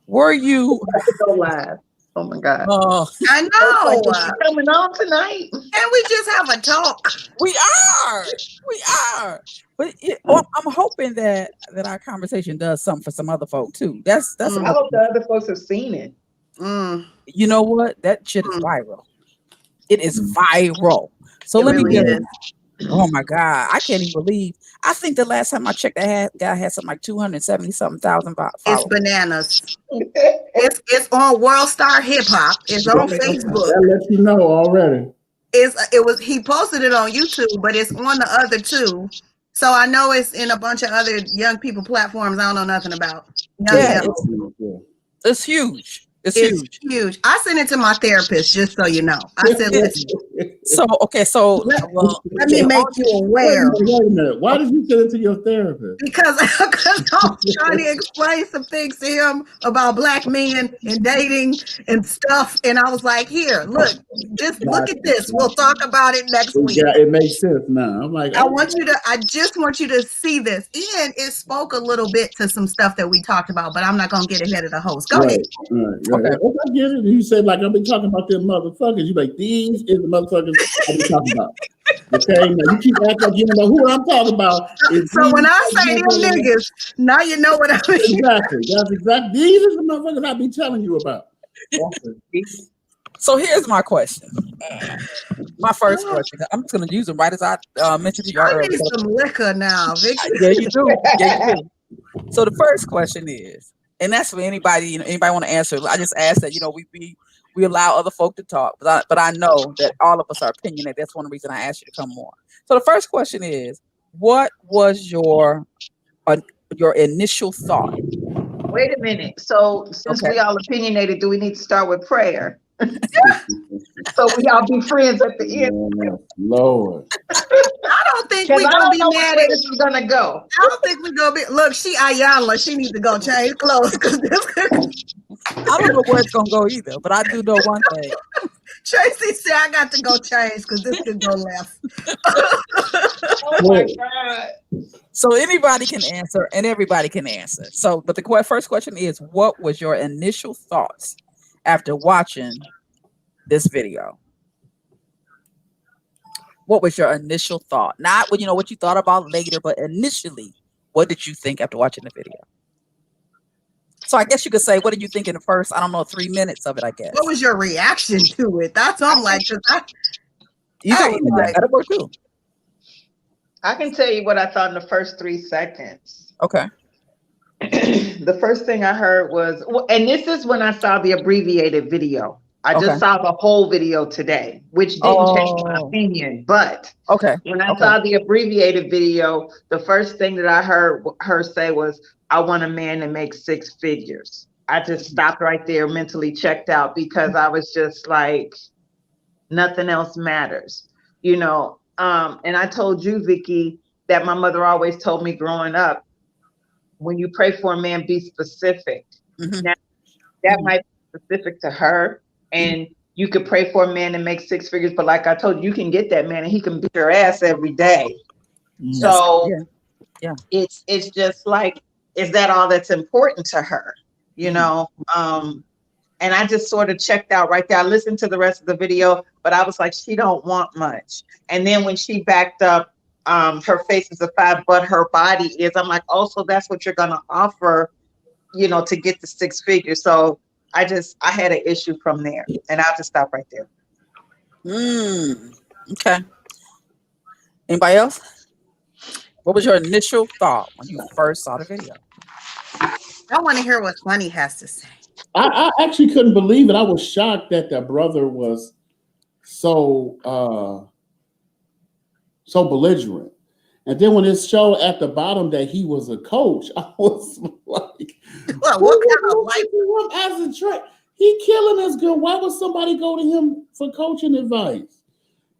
were you? Go live. Oh my God. I know. Coming on tonight. Can we just have a talk? We are. But I'm hoping that our conversation does something for some other folk too. That's I hope the other folks have seen it. You know what? That shit is viral. It is viral. So let me get it. Oh my God. I can't even believe. I think the last time I checked, that guy had something like 270-something thousand followers. It's bananas. It's on World Star Hip Hop. It's on Facebook. That lets you know already. He posted it on YouTube, but it's on the other two. So I know it's in a bunch of other young people platforms I don't know nothing about. It's huge. It's huge. I sent it to my therapist, just so you know. I said, listen. So let me make you aware. Wait a minute. Why did you send it to your therapist? Because I was trying to explain some things to him about black men and dating and stuff. And I was like, here, look, just look at this. We'll talk about it next week. Yeah, it makes sense now. I'm like, I just want you to see this. And it spoke a little bit to some stuff that we talked about, but I'm not going to get ahead of the host. Go ahead. Right. Okay. I get it. You said, like, I've been talking about them motherfuckers. You like, these is the motherfuckers I've been talking about. Okay, now you keep acting like you don't know who I'm talking about. So when I say them niggas, now you know what I mean. Exactly. That's exactly. These are the motherfuckers I be telling you about. So here's my question. My first question. I'm just going to use them right as I mentioned to you earlier. I need some liquor now, Vicky. Yeah, you do. Yeah, you do. So the first question is, and that's for anybody. Anybody want to answer? I just ask that we allow other folk to talk, but I know that all of us are opinionated. That's one reason I asked you to come on. So the first question is, what was your initial thought? Wait a minute. So since we all opinionated, do we need to start with prayer? So we all be friends at the end. Lord. I don't think we're gonna be mad at this is gonna go. I don't think we're gonna be. Look, she Ayala. She needs to go change clothes because I don't know where it's gonna go either, but I do know one thing. Tracy said I got to go change because this could go left. Oh my God. So anybody can answer and everybody can answer. So, but the first question is, what was your initial thoughts after watching this video? What was your initial thought? Not what you thought about later, but initially, what did you think after watching the video? So I guess you could say, what did you think in the first, 3 minutes of it, I guess. What was your reaction to it? That's what I'm like, that'll work too. I can tell you what I thought in the first 3 seconds. Okay. The first thing I heard was, and this is when I saw the abbreviated video. I just saw the whole video today, which didn't change my opinion. But when I saw the abbreviated video, the first thing that I heard her say was, I want a man that makes 6 figures. I just stopped right there, mentally checked out, because I was just like, nothing else matters, And I told you, Vicky, that my mother always told me growing up, when you pray for a man, be specific. Now, that might be specific to her, and you could pray for a man that makes 6 figures, but like I told you, you can get that man and he can beat your ass every day. So it's just like, is that all that's important to her? And I just sort of checked out right there. I listened to the rest of the video, but I was like, she don't want much. And then when she backed up, her face is a 5, but her body is, I'm like, oh, so that's what you're going to offer, to get the 6 figures. So I had an issue from there, and I'll just stop right there. Okay. Anybody else? What was your initial thought when you first saw the video? I want to hear what Funny has to say. I actually couldn't believe it. I was shocked that the brother was so belligerent. And then when it showed at the bottom that he was a coach, I was like, well, what kind of life as a trainer? He killing this girl. Why would somebody go to him for coaching advice?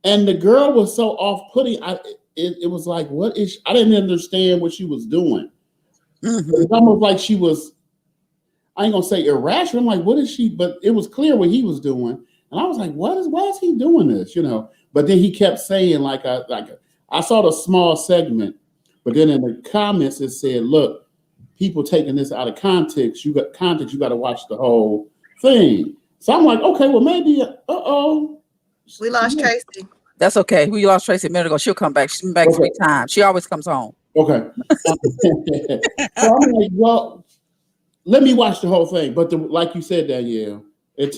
And the girl was so off-putting. It was like, what is I didn't understand what she was doing. It's almost like she was, I ain't gonna say irrational. I'm like, what is she? But it was clear what he was doing. And I was like, why is he doing this? But then he kept saying, I saw the small segment, but then in the comments it said, look, people taking this out of context. You got to watch the whole thing. So I'm like, okay, well maybe. We lost Tracy. That's okay. We lost Tracy a minute ago. She'll come back. She's been back 3 times. She always comes home. Okay. So I'm like, well, let me watch the whole thing. But like you said, Danielle, it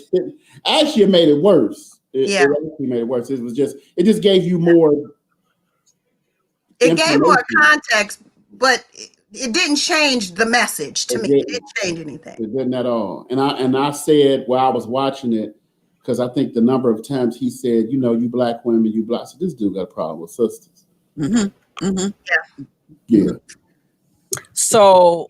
actually made it worse. It actually made it worse. It just gave you more. It gave more context, but it didn't change the message to me. It didn't change anything. It didn't at all. And I said while I was watching it, because I think the number of times he said, you know, you black women, you black. So this dude got a problem with sisters. Mm-hmm. Mm-hmm. Yeah. So,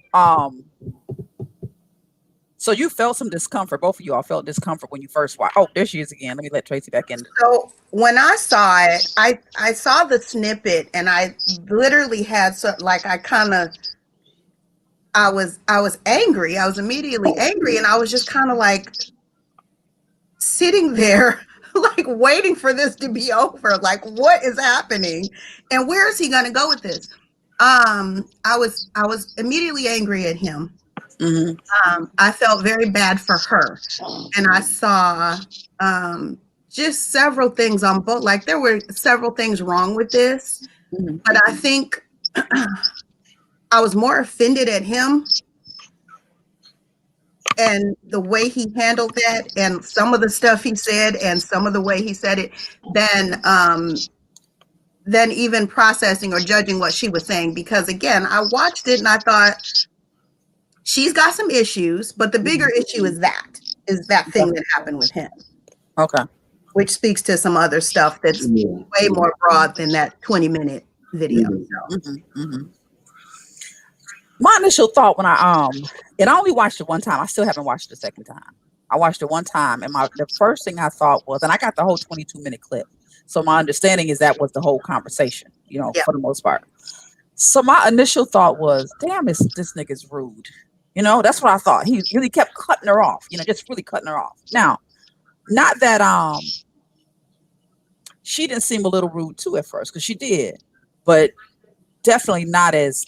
so you felt some discomfort. Both of you all felt discomfort when you first watched. Oh, there she is again. Let me let Tracy back in. So when I saw it, I saw the snippet, and I literally had I was angry. I was immediately angry, and I was just kind of like sitting there, like waiting for this to be over. Like, what is happening, and where is he going to go with this? I was immediately angry at him. Mm-hmm. I felt very bad for her, and I saw just several things on both. Like, there were several things wrong with this, mm-hmm. but I think I was more offended at him and the way he handled that, and some of the stuff he said, and some of the way he said it, than even processing or judging what she was saying. Because again, I watched it and I thought, she's got some issues, but the bigger issue is that thing that happened with him. Okay. Which speaks to some other stuff that's way more broad than that 20-minute video. Mm-hmm. Mm-hmm. Mm-hmm. My initial thought when I only watched it one time. I still haven't watched it a second time. I watched it one time, and the first thing I thought was, and I got the whole 22-minute clip. So my understanding is that was the whole conversation, you know, for the most part. So my initial thought was, damn, this nigga's rude. You know, that's what I thought. He really kept cutting her off, you know, just really cutting her off. Now, not that she didn't seem a little rude too at first, because she did, but definitely not as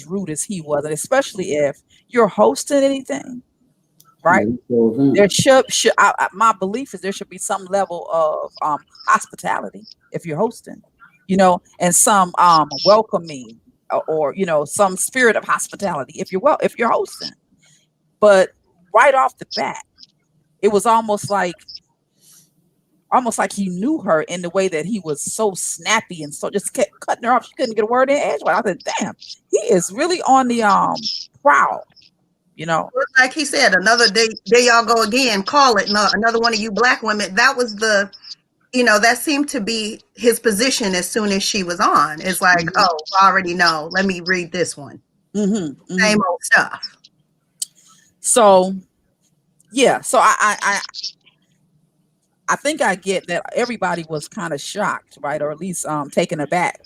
rude as he was, and especially if you're hosting anything, right? There should my belief is there should be some level of hospitality if you're hosting, you know, and some welcoming or you know, some spirit of hospitality if you're hosting. But right off the bat, it was almost like he knew her in the way that he was so snappy and so just kept cutting her off. She couldn't get a word in edgewise. I said, damn, he is really on the prowl, you know. Like he said, another day, there y'all go again, call it. No, another one of you black women. That was that seemed to be his position as soon as she was on. It's like, mm-hmm. Oh, I already know. Let me read this one. Mm-hmm. Mm-hmm. Same old stuff. So, yeah. So I think I get that everybody was kind of shocked, right? Or at least taken aback.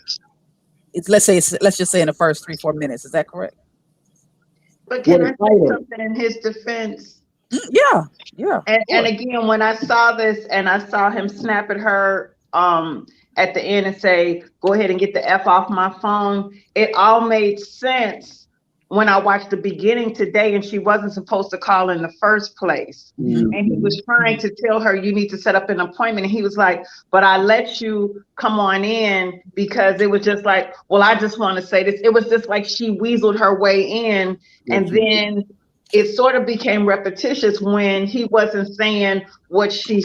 Let's just say in the first 3-4 minutes. Is that correct? But can I say something in his defense? Yeah. And again, when I saw this and I saw him snap at her at the end and say, "Go ahead and get the F off my phone," it all made sense when I watched the beginning today, and she wasn't supposed to call in the first place. Mm-hmm. And he was trying to tell her, you need to set up an appointment. And he was like, but I let you come on in because it was just like, well, I just want to say this. It was just like she weaseled her way in. Mm-hmm. And then it sort of became repetitious when he wasn't saying what she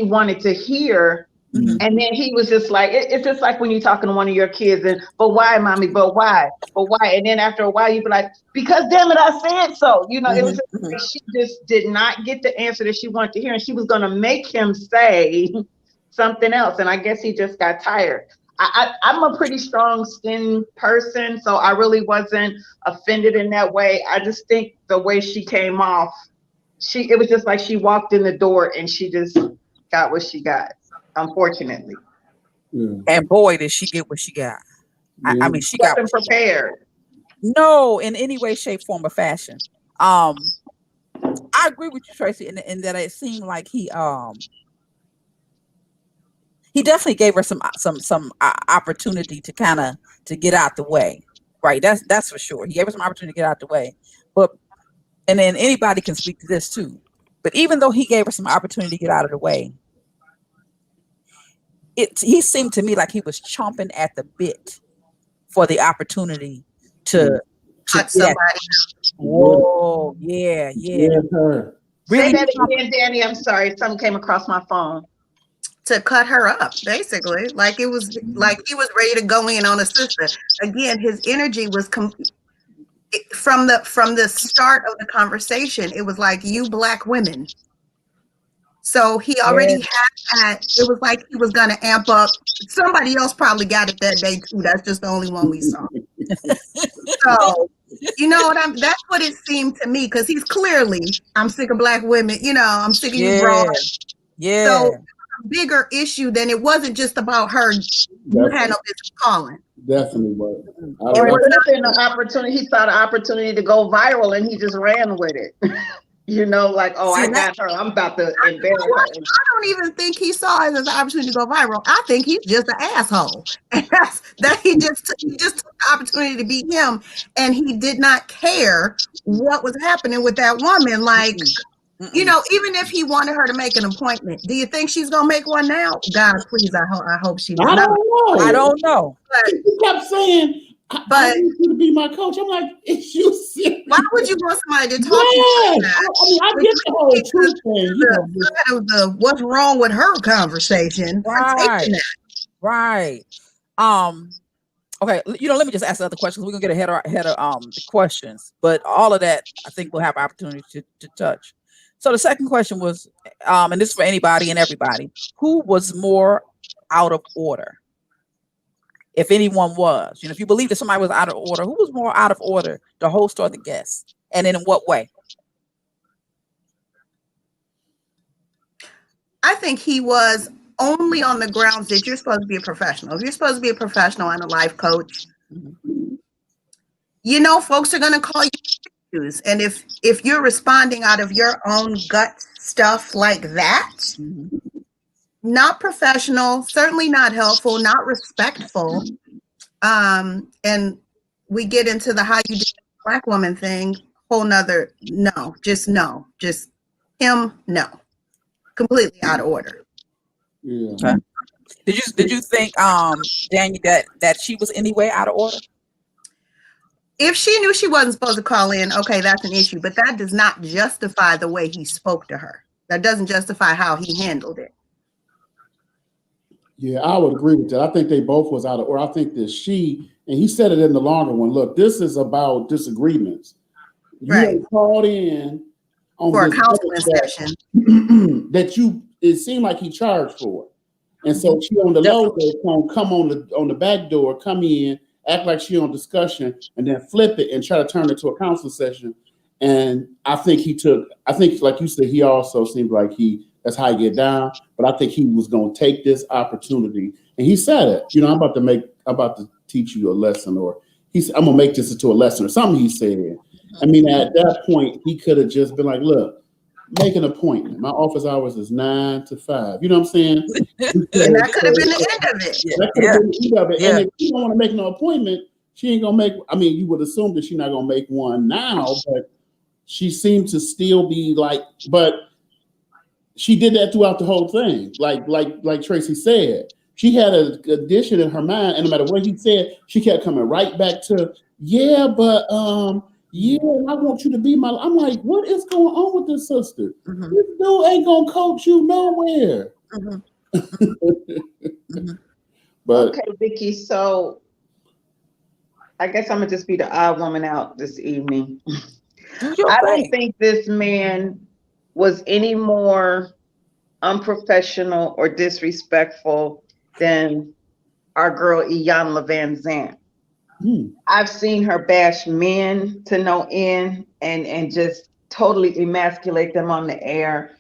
wanted to hear. Mm-hmm. And then he was just like, it's just like when you're talking to one of your kids and, but why, mommy, but why? And then after a while, you'd be like, because damn it, I said so. You know, mm-hmm. It was just like she just did not get the answer that she wanted to hear. And she was going to make him say something else. And I guess he just got tired. I'm a pretty strong skinned person, so I really wasn't offended in that way. I just think the way she came off, it was just like she walked in the door and she just got what she got. Unfortunately. Yeah. And boy, did she get what she got. Yeah. I mean, she wasn't prepared. No, in any way, shape, form, or fashion. I agree with you, Tracy, in that it seemed like he definitely gave her some opportunity to get out the way. Right. That's for sure. He gave us some opportunity to get out the way. But and then anybody can speak to this too. But even though he gave us some opportunity to get out of the way, he seemed to me like he was chomping at the bit for the opportunity to cut somebody. Whoa, yeah. Really? Say that again, Danny. I'm sorry. Something came across my phone. To cut her up, basically. Like it was like he was ready to go in on a sister. Again, his energy was from the start of the conversation. It was like, you Black women. So he already had it was like he was gonna amp up. Somebody else probably got it that day too. That's just the only one we saw. So you know that's what it seemed to me, because he's clearly, I'm sick of Black women, I'm sick of you broad. Yeah. So a bigger issue than it wasn't just about her. You had no business calling. Definitely was. It would have been an opportunity. He saw the opportunity to go viral and he just ran with it. Like, oh, I got her. I'm about to embarrass her. I don't even think he saw it as an opportunity to go viral. I think he's just an asshole. And that he just took the opportunity to be him, and he did not care what was happening with that woman. Like, even if he wanted her to make an appointment, do you think she's gonna make one now? God, please, I hope she does. I don't know. But he kept saying, I need you to be my coach. I'm like, is you serious? Why would you want somebody to talk to you like that? I get the whole truth thing. The what's wrong with her conversation. Right. Okay, let me just ask the other questions. We're gonna get ahead of the questions, but all of that I think we'll have opportunity to touch. So the second question was, and this is for anybody and everybody, who was more out of order? If anyone was, if you believe that somebody was out of order, who was more out of order, the host or the guest? And in what way? I think he was only on the grounds that you're supposed to be a professional. If you're supposed to be a professional and a life coach, folks are going to call you issues. And if you're responding out of your own gut stuff like that, not professional, certainly not helpful, not respectful. And we get into the how you do the Black woman thing, whole nother, just him, no. Completely out of order. Yeah. Okay. Did you think, Daniel, that she was anyway out of order? If she knew she wasn't supposed to call in, okay, that's an issue. But that does not justify the way he spoke to her. That doesn't justify how he handled it. Yeah, I would agree with that. I think they both was out of order. I think that and he said it in the longer one, look, this is about disagreements. You called in for a counseling session it seemed like he charged for it. And so she on the low phone, come on the back door, come in, act like she on discussion, and then flip it and try to turn it to a counseling session. And I think like you said, he also seemed like that's how he get down. But I think he was going to take this opportunity, and he said it. I'm about to teach you a lesson, or I'm gonna make this into a lesson, or something he said. I mean, at that point, he could have just been like, "Look, make an appointment. My office hours is 9 to 5." You know what I'm saying? And that could have been the end of it. That could have been the end of it. Yeah. And if you don't want to make no appointment, she ain't gonna make. I mean, you would assume that she's not gonna make one now, but she seemed to still be like, but. She did that throughout the whole thing. Like Tracy said, she had a condition in her mind, and no matter what he said, she kept coming right back to, I want you to be my. I'm like, what is going on with this sister? This dude ain't gonna coach you nowhere. But okay, Vicky. So I guess I'm gonna just be the odd woman out this evening. I don't think this man was any more unprofessional or disrespectful than our girl Iyanla Vanzant. I've seen her bash men to no end and just totally emasculate them on the air.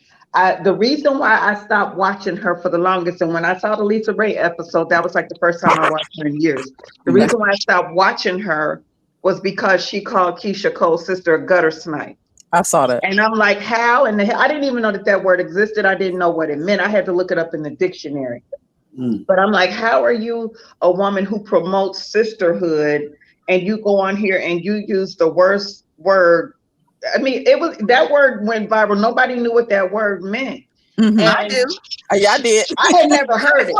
The reason why I stopped watching her for the longest, and when I saw the Lisa Ray episode, that was like the first time I watched her in years. The reason why I stopped watching her was because she called Keisha Cole's sister a gutter snipe. I saw that. And I'm like, how in the hell? I didn't even know that word existed. I didn't know what it meant. I had to look it up in the dictionary. But I'm like, how are you a woman who promotes sisterhood and you go on here and you use the worst word. I mean, that word went viral. Nobody knew what that word meant. Mm-hmm. I do. Yeah, I did. I had never heard it.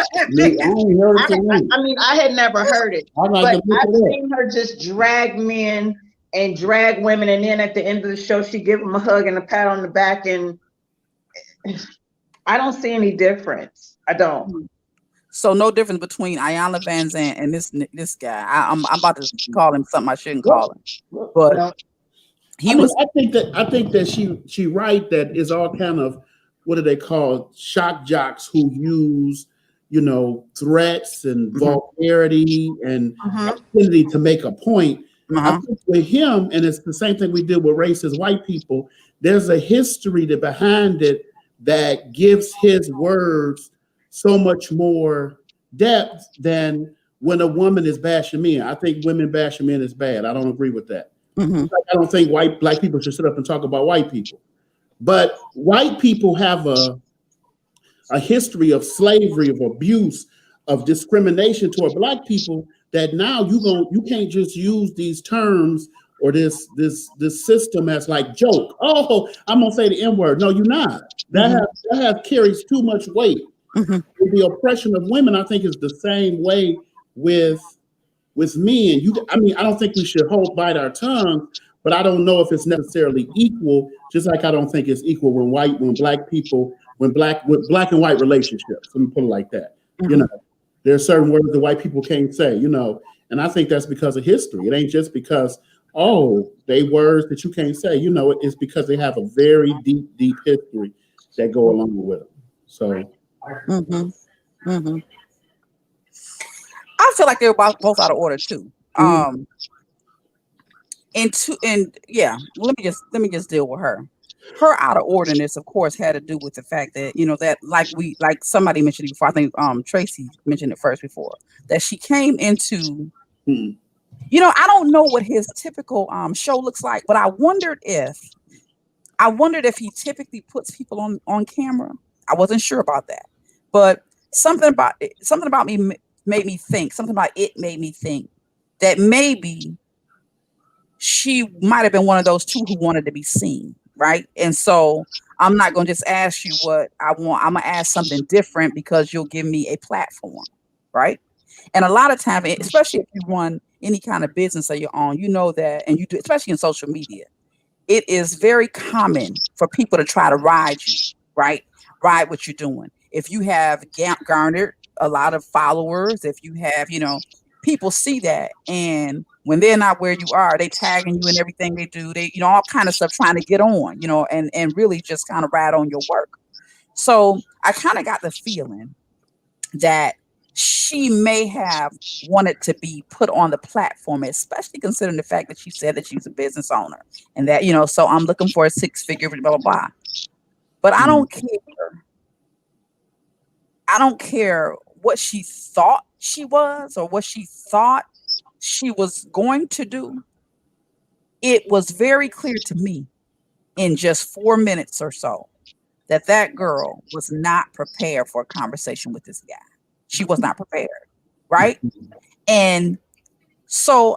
I had never heard it. But I've seen her just drag men and drag women, and then at the end of the show, she give them a hug and a pat on the back, and I don't see any difference. I don't. So no difference between Ayanna Van Zandt and this guy. I'm about to call him something I shouldn't call him, but I think that she right that is all kind of, what do they call, shock jocks who use, threats and vulgarity and affinity to make a point. I think with him, and it's the same thing we did with racist white people, there's a history behind it that gives his words so much more depth than when a woman is bashing men. I think women bashing men is bad. I don't agree with that. I don't think black people should sit up and talk about white people. But white people have a history of slavery, of abuse, of discrimination toward black people, that now you can't just use these terms or this system as like joke. Oh, I'm gonna say the N-word. No, you're not. That carries too much weight. The oppression of women, I think, is the same way with men. I don't think we should bite our tongue, but I don't know if it's necessarily equal. Just like I don't think it's equal with black and white relationships. Let me put it like that. There are certain words that white people can't say. And I think that's because of history. It ain't just because they words that you can't say. It's because they have a very deep history that go along with them. So. I feel like they're both out of order too. Let me just deal with her. Her out of orderness, of course, had to do with the fact that that like somebody mentioned it before. I think Tracy mentioned it first before, that she came into. I don't know what his typical show looks like, but I wondered if he typically puts people on camera. I wasn't sure about that, but something about me made me think that maybe she might have been one of those two who wanted to be seen, right? And so I'm not going to just ask you what I want. I'm going to ask something different because you'll give me a platform, right? And a lot of times, especially if you run any kind of business that you're on, that, and you do, especially in social media, it is very common for people to try to ride you, right? Ride what you're doing. If you have garnered a lot of followers, if you have, people see that, and when they're not where you are, they tagging you in everything they do. They, all kind of stuff trying to get on, and really just kind of ride on your work. So I kind of got the feeling that she may have wanted to be put on the platform, especially considering the fact that she said that she's a business owner and that, so I'm looking for a 6-figure, blah, blah, blah. But I don't care. I don't care what she thought she was or what she thought she was going to do. It was very clear to me in just 4 minutes or so that girl was not prepared for a conversation with this guy. She was not prepared, right? And so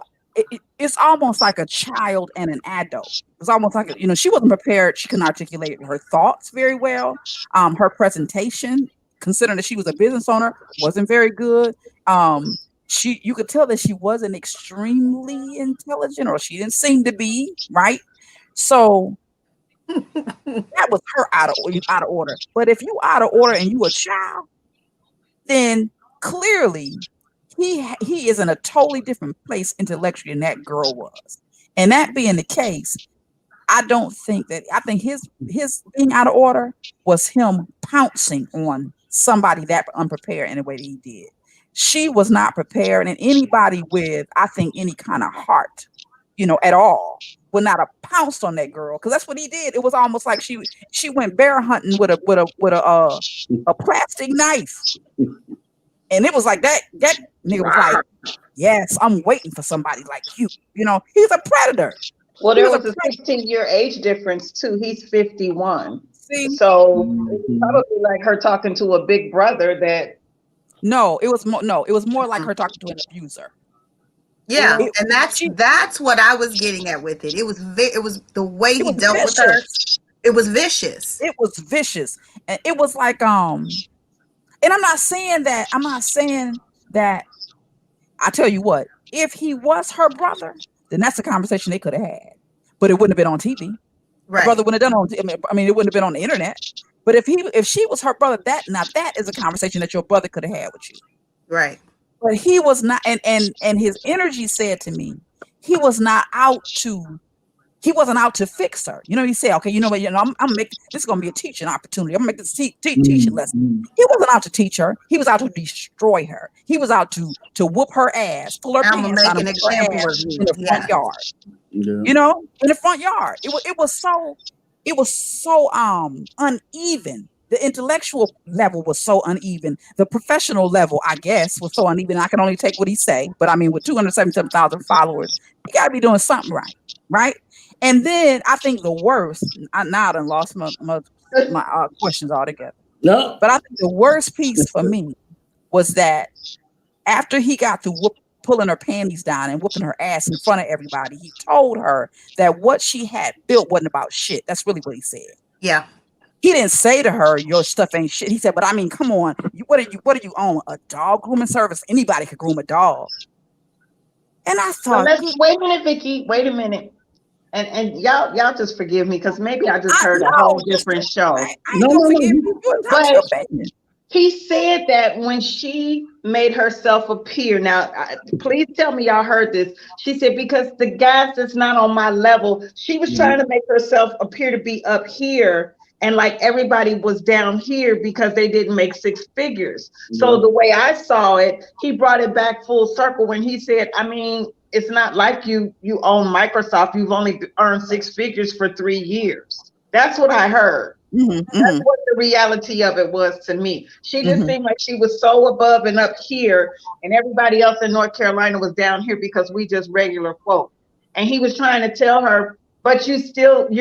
it's almost like a child and an adult. It's almost like, she wasn't prepared. She couldn't articulate her thoughts very well. Her presentation, considering that she was a business owner, wasn't very good. You could tell that she wasn't extremely intelligent, or she didn't seem to be, right? So that was her out of order. But if you out of order and you a child, then clearly he is in a totally different place intellectually than that girl was. And that being the case, I think his being out of order was him pouncing on somebody that unprepared in the way that he did. She was not prepared, and anybody with, I think, any kind of heart, at all, would not have pounced on that girl, because that's what he did. It was almost like she went bear hunting with a plastic knife, and it was like that nigga was like, yes, I'm waiting for somebody like you. He's a predator. Well, there was a 16-year age difference too. He's 51. See? So it's probably like her talking to a big brother that. No, it was more like her talking to an abuser. Yeah, and that's what I was getting at with it. It was the way he dealt with her. It was vicious. It was vicious, and it was like And I'm not saying that. I tell you what, if he was her brother, then that's a conversation they could have had, but it wouldn't have been on TV. Right. Her brother wouldn't have done on. I mean, it wouldn't have been on the internet. But if she was her brother, that is a conversation that your brother could have had with you. Right. But he was not, and his energy said to me, he wasn't out to fix her. You know, he said, okay, you know what, I'm making this is gonna be a teaching opportunity. I'm gonna make this teaching lesson. He wasn't out to teach her, he was out to destroy her. He was out to whoop her ass, pull her pants out of her ass in the front yard. Yeah. You know, in the front yard. It was so uneven. The intellectual level was so uneven. The professional level, I guess, was so uneven. I can only take what he say. But I mean, with 277,000 followers, you got to be doing something right, right? And then I think the worst. Now I done lost my questions altogether. No. But I think the worst piece for me was that after he got through pulling her panties down and whooping her ass in front of everybody, he told her that what she had built wasn't about shit. That's really what he said. Yeah. He didn't say to her, your stuff ain't shit. He said, but I mean, come on. What do you own? A dog grooming service? Anybody could groom a dog. And I thought, wait a minute, Vicky. Wait a minute. And y'all just forgive me, because maybe I just heard a whole different show. No. But he said that when she made herself appear, now please tell me y'all heard this. She said, because the guys that's not on my level, she was trying to make herself appear to be up here, and like everybody was down here because they didn't make six figures. So the way I saw it, he brought it back full circle when he said, I mean, it's not like you own Microsoft. You've only earned six figures for 3 years. That's what I heard. That's what the reality of it was to me. She just seemed like she was so above and up here, and everybody else in North Carolina was down here because we just regular folk. And he was trying to tell her, but you're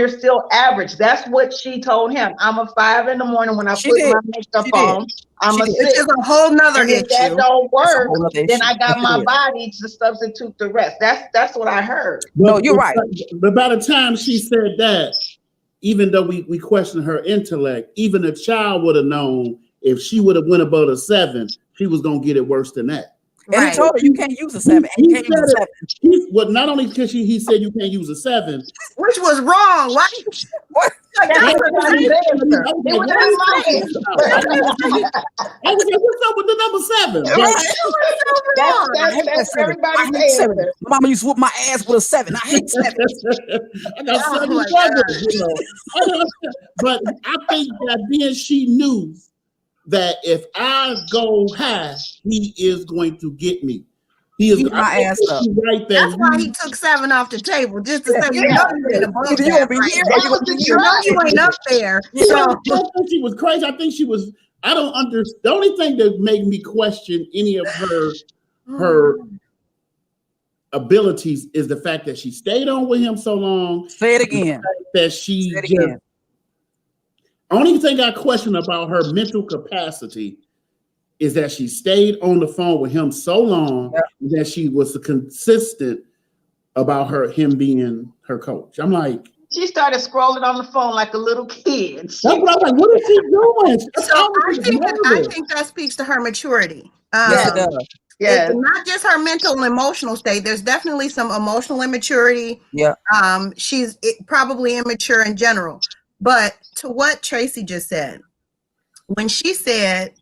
still average. That's what she told him. I'm a 5 in the morning when I put my makeup on. I'm a 6. Which is a whole nother issue. If that don't work, then I got my body to substitute the rest. That's what I heard. No, you're right. But by the time she said that, even though we questioned her intellect, even a child would have known if she would have went above a 7, she was gonna get it worse than that. And he told her you can't use a 7. And you can't use a 7. Well, not only because he said you can't use a 7, which was wrong. Why? What? I was like, what's up with the number 7? That's everybody's answer. Mama used to whoop my ass with a 7. I hate 7. I got 7 brothers, you know. But I think that then she knew that if I go high, he is going to get me. He is my ass up. Right there. That's why he took 7 off the table, just to say you ain't up there. So I don't think she was crazy. I think she was. I don't understand. The only thing that made me question any of her abilities is the fact that she stayed on with him so long. Say it again. That she just. Only thing I question about her mental capacity is that she stayed on the phone with him so long that she was consistent about him being her coach. I'm like, she started scrolling on the phone like a little kid. That's what I'm like, what is she doing? So I think that speaks to her maturity. Yes, it does. Yeah, not just her mental and emotional state. There's definitely some emotional immaturity. Yeah. She's probably immature in general. But to what Tracy just said, when she said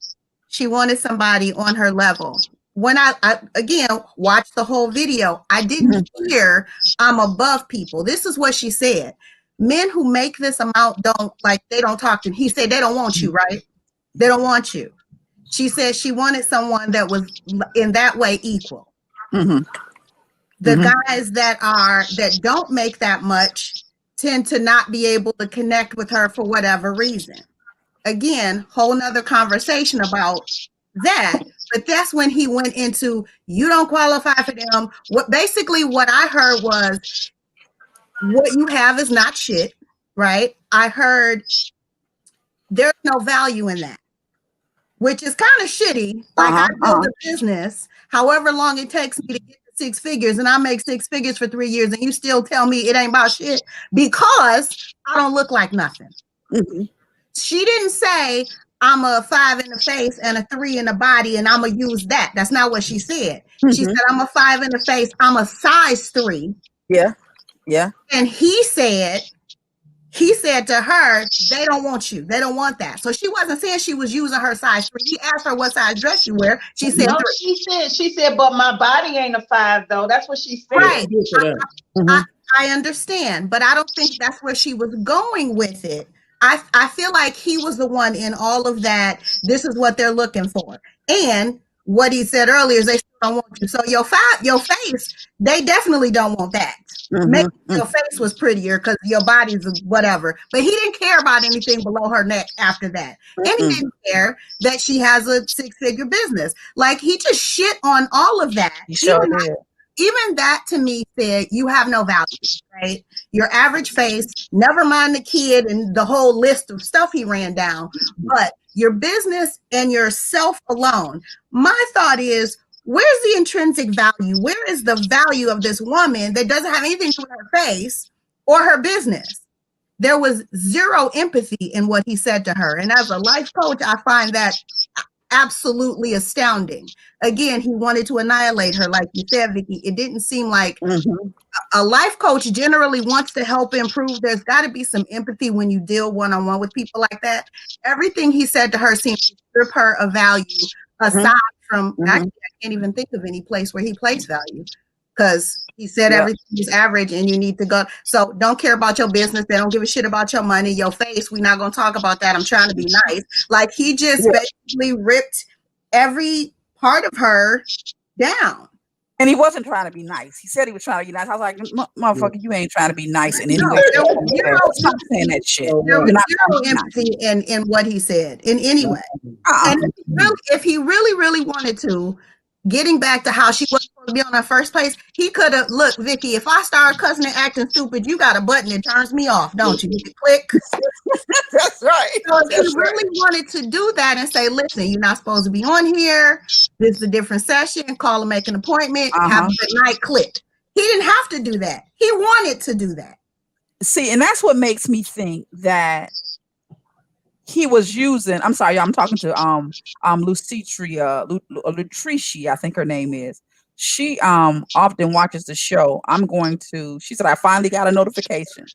she wanted somebody on her level, when I again watched the whole video, I didn't hear I'm above people. This is what she said. Men who make this amount they don't talk to me. He said they don't want you, right? They don't want you. She said she wanted someone that was in that way equal. The guys that don't make that much tend to not be able to connect with her for whatever reason. Again, whole nother conversation about that. But that's when he went into, you don't qualify for them. What I heard was, what you have is not shit, right? I heard there's no value in that, which is kind of shitty. Like I build a business, however long it takes me to get to 6 figures and I make 6 figures for 3 years and you still tell me it ain't about shit because I don't look like nothing. Mm-hmm. She didn't say I'm a 5 in the face and a 3 in the body and I'm gonna use that. That's not what she said. She said I'm a 5 in the face, I'm a size 3. Yeah. Yeah. And he said to her, they don't want you. They don't want that. So she wasn't saying she was using her size 3. He asked her what size dress you wear. She said no, 3. she said, but my body ain't a 5 though. That's what she said. Right. I understand, but I don't think that's where she was going with it. I feel like he was the one in all of that. This is what they're looking for. And what he said earlier is they still don't want you. So your face, they definitely don't want that. Maybe your face was prettier because your body's whatever, but he didn't care about anything below her neck after that. And he didn't care that she has a 6-figure business. Like he just shit on all of that. He sure did. Even that to me said you have no value, right? Your average face, never mind the kid and the whole list of stuff he ran down, but your business and yourself alone. My thought is, where's the intrinsic value? Where is the value of this woman that doesn't have anything to do with her face or her business? There was zero empathy in what he said to her. And as a life coach, I find that absolutely astounding. Again, he wanted to annihilate her, like you said, Vicky. It didn't seem like a life coach generally wants to help improve. There's got to be some empathy when you deal one-on-one with people like that. Everything he said to her seemed to strip her of value, aside from, actually, I can't even think of any place where he placed value, because he said everything is average and you need to go. So don't care about your business. They don't give a shit about your money, your face. We're not going to talk about that. I'm trying to be nice. Like he just basically ripped every part of her down. And he wasn't trying to be nice. He said he was trying to be nice. I was like, motherfucker, you ain't trying to be nice in any way. Stop saying that shit. There was zero empathy in what he said in any way. And if he really wanted to, getting back to how she was supposed to be on her first place, he could have, look, Vicky, if I start cussing and acting stupid, you got a button that turns me off, don't you? You click. That's right. So if he really wanted to do that and say, listen, you're not supposed to be on here. This is a different session. Call and make an appointment. Have a good night. Click. He didn't have to do that. He wanted to do that. See, and that's what makes me think that he was using, I'm sorry, I'm talking to Lutricia, I think her name is. She often watches the show. She said, I finally got a notification.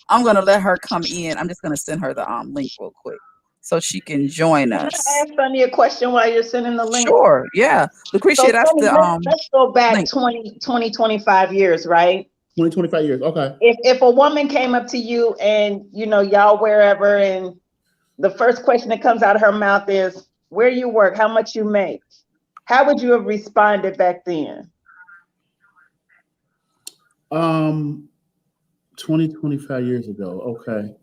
I'm gonna let her come in. I'm just gonna send her the link real quick so she can join us. Can I ask Sunny a question while you're sending the link? Sure, yeah. Lucretia, so that's let's go back 25 years, right? 25 years, okay. If a woman came up to you and, you know, y'all wherever, and the first question that comes out of her mouth is, where you work, how much you make, how would you have responded back then? 25 years ago, okay.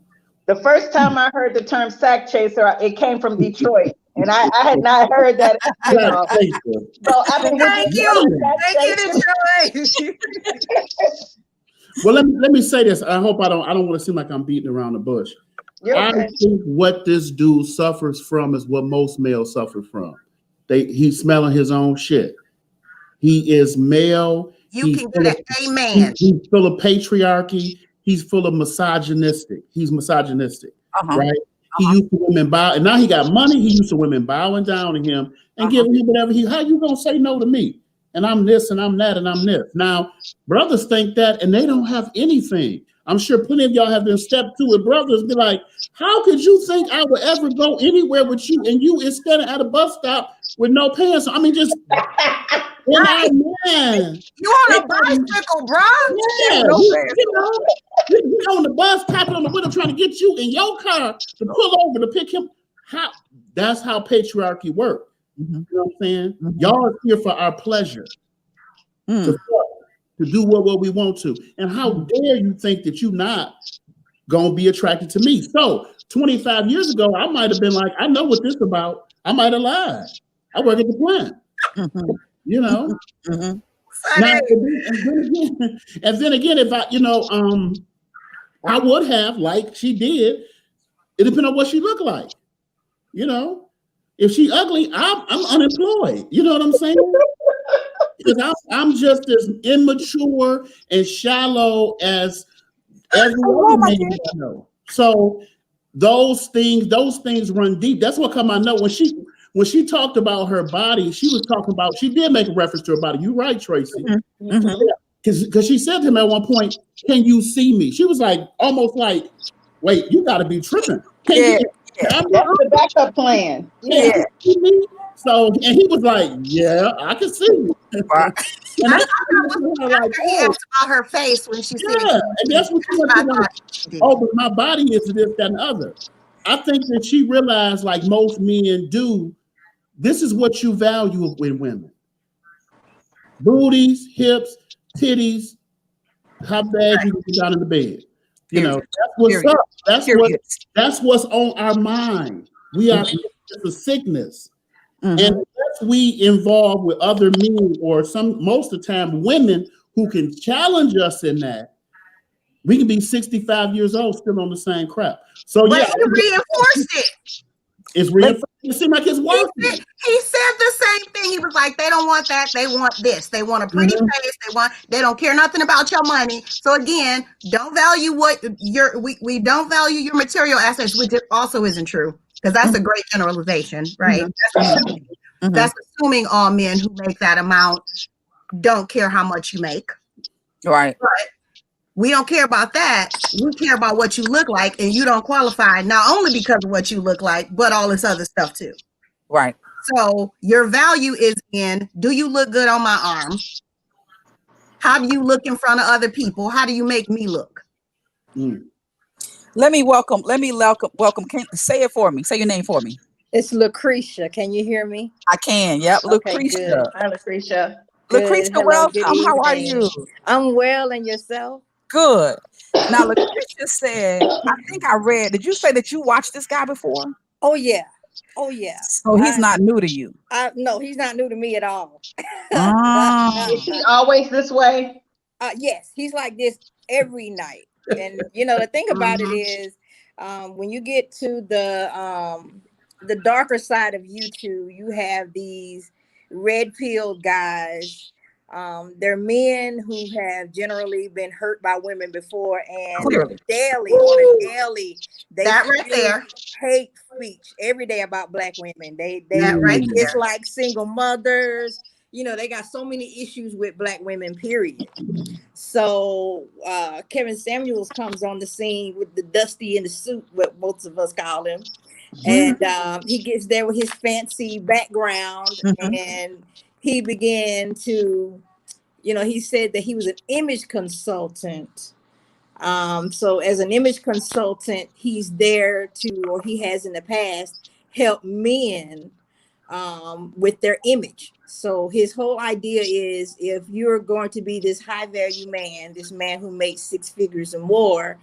The first time I heard the term sack chaser, it came from Detroit. And I had not heard that. You know. So I mean, thank you, Detroit. Well, let me say this. I hope I don't want to seem like I'm beating around the bush. I think what this dude suffers from is what most males suffer from. He's smelling his own shit. He is male. You can get an amen. He's full of patriarchy. He's full of misogynistic. He's misogynistic, right? He used to women bow, and now he got money. He used to women bowing down to him and giving him whatever how you gonna say no to me? And I'm this and I'm that and I'm this. Now, brothers think that and they don't have anything. I'm sure plenty of y'all have been stepped to with brothers be like, how could you think I would ever go anywhere with you and you is standing at a bus stop with no pants on? I mean, just right. Man. You on a bicycle, bro? Yeah, you on the bus, tapping on the window, trying to get you in your car to pull over to pick him. That's how patriarchy works. You know what I'm saying? Y'all are here for our pleasure, to do what we want to. And how dare you think that you're not gonna be attracted to me? So 25 years ago, I might have been like, I know what this about. I might have lied. I work at the plant. You know. Now, and then again, if I, I would have, like she did. It depends on what she looked like. You know, if she ugly, I'm unemployed. You know what I'm saying? because I'm just as immature and shallow as every other man I know. So those things run deep. That's what come I know. When she talked about her body, she did make a reference to her body. You're right, Tracy. Because she said to him at one point, "Can you see me?" She was like, almost like, "Wait, you got to be tripping." That's the backup plan. Yeah. So, and he was like, "Yeah, I can see you." And I thought that was he asked about her face when she said, and that's what she was like. Oh, but my body is this, that, and other. I think that she realized, like most men do, this is what you value in women: booties, hips, titties, how bad you can get down in the bed. You know, that's what's up. That's what's on our mind. We are it's a sickness. And unless we involve with other men or most of the time women who can challenge us in that, we can be 65 years old still on the same crap. So but he reinforced it. It's reinforced. It seems like it's working. He said the same thing. He was like, they don't want that. They want this. They want a pretty face. They don't care nothing about your money. So again, don't value we don't value your material assets, which also isn't true. Because that's a great generalization, right? That's assuming all men who make that amount don't care how much you make. Right. But we don't care about that. We care about what you look like, and you don't qualify not only because of what you look like, but all this other stuff too. Right. So your value is in, do you look good on my arm? How do you look in front of other people? How do you make me look? Let me welcome. Say it for me. Say your name for me. It's Lucretia. Can you hear me? I can. Yep. Lucretia. Okay, hi, Lucretia. Lucretia, welcome. How are you? I'm well, and yourself? Good. Now, Lucretia said, I think I read, did you say that you watched this guy before? Oh, yeah. Oh, yeah. So he's not new to you? No, he's not new to me at all. Is he always this way? Yes, he's like this every night. And, you know, the thing about it is, when you get to the darker side of YouTube, you have these red-pilled guys. They're men who have generally been hurt by women before, and on a daily, they that right there hate speech every day about black women. It's like single mothers. You know, they got so many issues with black women, period. So Kevin Samuels comes on the scene with the dusty in the suit, what most of us call him. And he gets there with his fancy background, and he began to, you know, he said that he was an image consultant. So as an image consultant, he's there to, or he has in the past, help men with their image. So his whole idea is, if you're going to be this high value man, this man who makes 6 figures or more,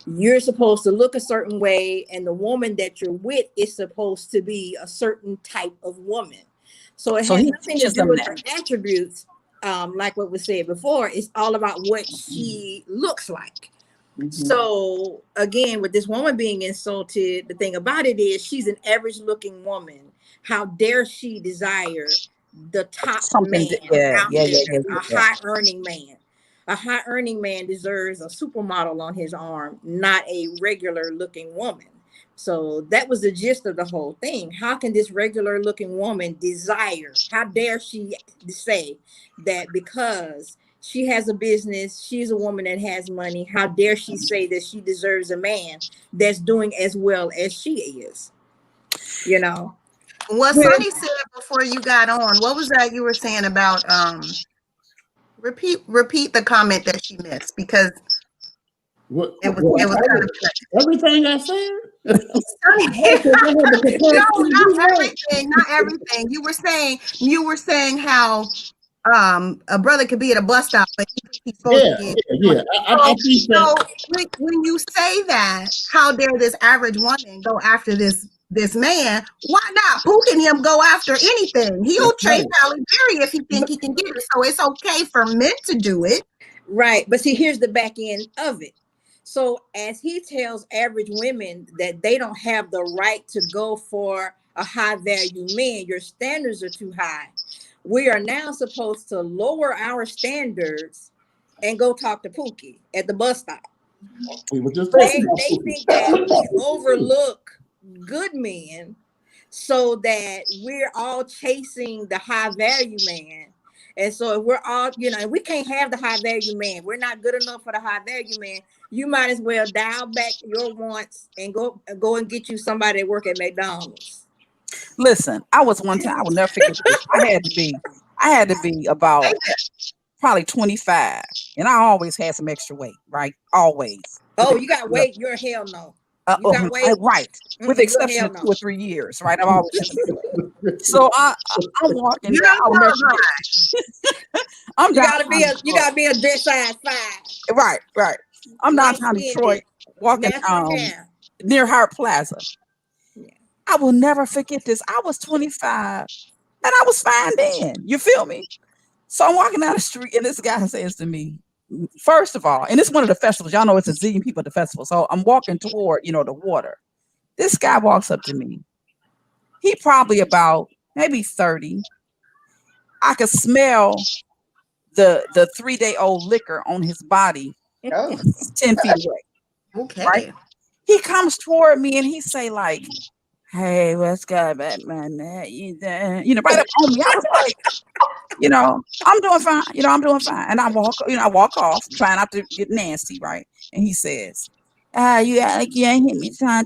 you're supposed to look a certain way, and the woman that you're with is supposed to be a certain type of woman. So it has nothing to do with her attributes, like what was said before. It's all about what she looks like. So again, with this woman being insulted, the thing about it is she's an average looking woman. How dare she desire the top man out there, a high earning man? A high earning man deserves a supermodel on his arm, not a regular looking woman. So that was the gist of the whole thing. How can this regular looking woman desire? How dare she say that because she has a business, she's a woman that has money, how dare she say that she deserves a man that's doing as well as she is? You know? What Sonny said before you got on, what was that you were saying about repeat the comment that she missed, because it was kind of everything I said. No, not everything. You were saying how a brother could be at a bus stop, but he's supposed to get. So when you say that, how dare this average woman go after this man? Why not? Who can him go after anything? He'll chase Halle Berry if he think he can get it. So it's okay for men to do it, right? But see, here's the back end of it. So as he tells average women that they don't have the right to go for a high value man, your standards are too high. we are now supposed to lower our standards and go talk to Pookie at the bus stop. We were just They think that we overlook good men so that we're all chasing the high value man. And so if we're all, you know, we can't have the high value man. We're not good enough for the high value man. You might as well dial back your wants and go and get you somebody that work at McDonald's. Listen, I was one time, I will never forget this. I had to be about probably 25, and I always had some extra weight, right? Always. Oh, you got weight? You're hell no. You got weight? Right. With the exception of 2 or 3 years, right? I'm always so I'm walking down. You gotta be a dress size 5. Right. I'm downtown Detroit, walking near Hart Plaza. Yeah. I will never forget this. I was 25 and I was fine then. You feel me? So I'm walking down the street and this guy says to me, first of all, and it's one of the festivals. Y'all know it's a zillion people at the festival. So I'm walking toward, the water. This guy walks up to me. He probably about maybe 30. I could smell the 3-day-old liquor on his body. 10 feet away. Okay. Right? He comes toward me and he say like, "Hey, what's good, man? Right up on me." I was like, I'm doing fine. I'm doing fine. And I walk off, trying not to get nasty, right? And he says, you act like you ain't hit me. I said,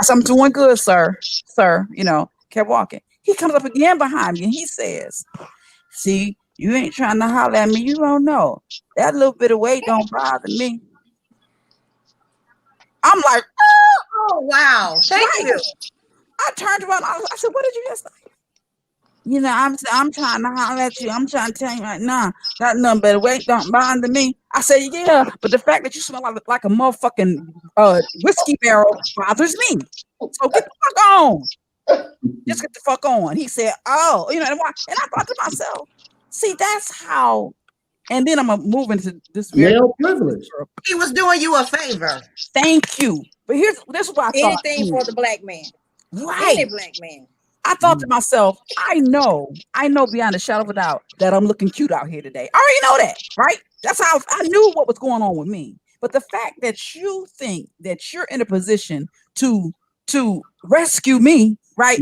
"I'm doing good, sir. Kept walking. He comes up again behind me and he says, "See, you ain't trying to holler at me. You don't know. That little bit of weight don't bother me." I'm like, oh wow. Thank you. I turned around. I said, "What did you just say?" I'm trying to holler at you. I'm trying to tell you right now, that number better weight don't bother me. I said, "Yeah, but the fact that you smell like a motherfucking whiskey barrel bothers me. So get the fuck on. Just get the fuck on." He said, "Oh, and I thought to myself, see, that's how." And then I'm gonna move into this male privilege. He was doing you a favor. Thank you. But this is what I thought. Anything for the black man. Right. Any black man. I thought to myself, I know beyond a shadow of a doubt that I'm looking cute out here today. I already know that, right? That's how I knew what was going on with me. But the fact that you think that you're in a position to rescue me, right,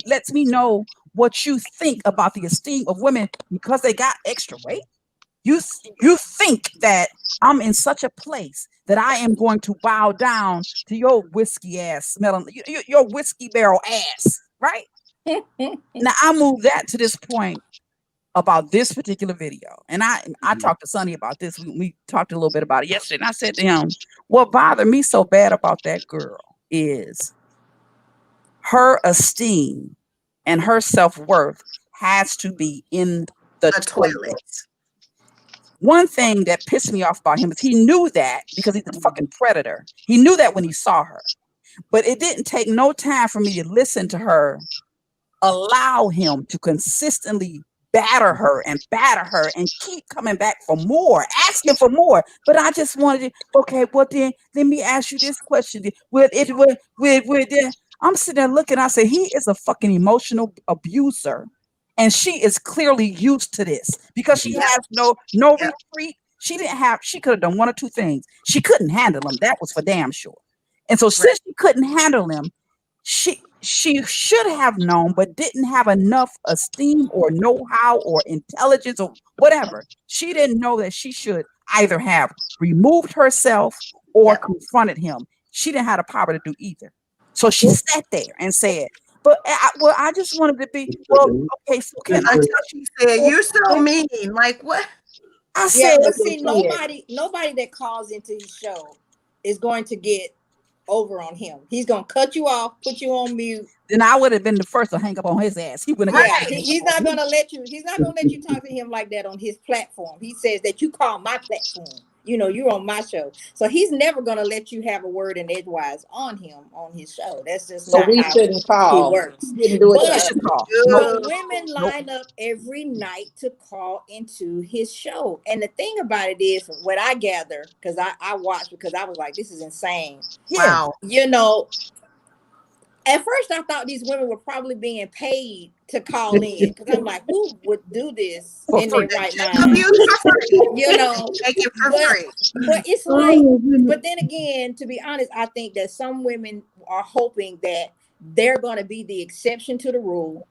lets me know what you think about the esteem of women because they got extra weight. You think that I'm in such a place that I am going to bow down to your whiskey ass smelling, your whiskey barrel ass, right? Now I moved that to this point about this particular video, and I talked to Sonny about this. We talked a little bit about it yesterday, and I said to him, what bothered me so bad about that girl is her esteem and her self-worth has to be in the toilet. One thing that pissed me off about him is he knew that because he's a fucking predator. He knew that when he saw her, but it didn't take no time for me to listen to her allow him to consistently batter her and keep coming back for more, asking for more. But I just wanted to, okay, well then let me ask you this question. I'm sitting there looking, I say, he is a fucking emotional abuser. And she is clearly used to this because she has no retreat. She could have done one or two things. She couldn't handle him. That was for damn sure. And so since she couldn't handle him, she should have known, but didn't have enough esteem or know-how or intelligence or whatever. She didn't know that she should either have removed herself or confronted him. She didn't have the power to do either. So she sat there and said, but I just wanted to be, okay, so can I? She said, "You're so mean." Like what? I said, but see, nobody that calls into his show is going to get over on him. He's gonna cut you off, put you on mute. Then I would have been the first to hang up on his ass. He wouldn't. He's not gonna let you talk to him like that on his platform. He says that you call my platform. You're on my show. So he's never gonna let you have a word in edgewise on him on his show. That's just not we how shouldn't call. He works. But women line up every night to call into his show. And the thing about it is, what I gather, because I watched, because I was like, this is insane. Wow. At first, I thought these women were probably being paid to call in because I'm like, who would do this in their right mind? You know, take it for free. But it's like, but then again, to be honest, I think that some women are hoping that they're going to be the exception to the rule,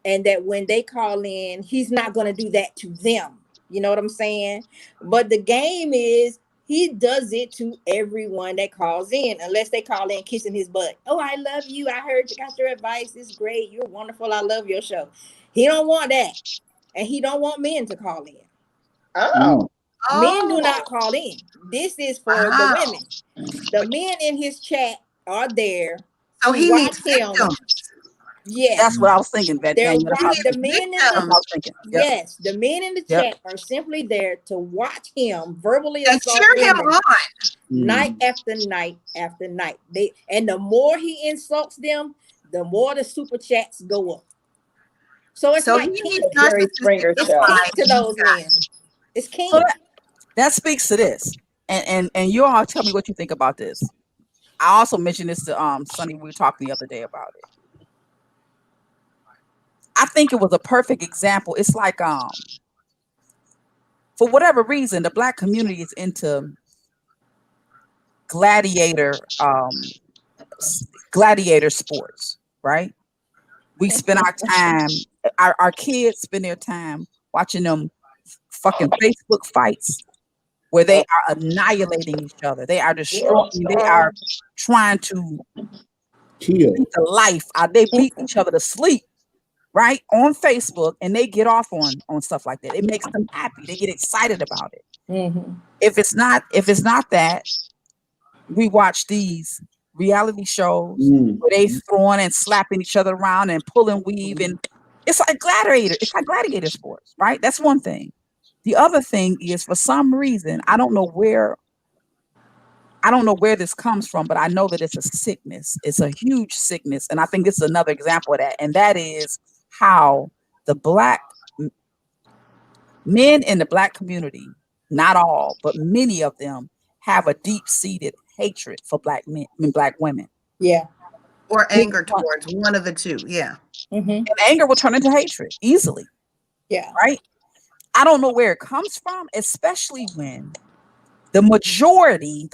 and that when they call in, he's not going to do that to them. You know what I'm saying? But the game is, he does it to everyone that calls in, unless they call in kissing his butt. Oh, I love you. I heard you got your advice. It's great. You're wonderful. I love your show. He don't want that. And he don't want men to call in. Oh. Men do not call in. This is for the women. The men in his chat are there. So he needs him. Yes, that's what I was thinking. That the men in the, yes, the men in the chat are simply there to watch him verbally assault cheer him on night after night after night. And the more he insults them, the more the super chats go up. So it's like Jerry Springer show to those men. It's king. So that speaks to this, and you all tell me what you think about this. I also mentioned this to Sonny. We were talking the other day about it. I think it was a perfect example. It's like for whatever reason, the Black community is into gladiator sports, right? We spend our time, our kids spend their time watching them fucking Facebook fights where they are annihilating each other. They are destroying, they are trying to kill the life out. They beat each other to sleep, right? On Facebook, and they get off on stuff like that. It makes them happy. They get excited about it. Mm-hmm. If it's not that, we watch these reality shows where they throwing and slapping each other around and pulling weave, and it's like gladiator. It's like gladiator sports, right? That's one thing. The other thing is, for some reason, I don't know where this comes from, but I know that it's a sickness. It's a huge sickness, and I think this is another example of that. And that is how the Black men in the Black community, not all, but many of them, have a deep-seated hatred for Black men and Black women. Yeah. Or anger towards one of the two. Yeah. Mm-hmm. And anger will turn into hatred easily. Yeah. Right? I don't know where it comes from, especially when the majority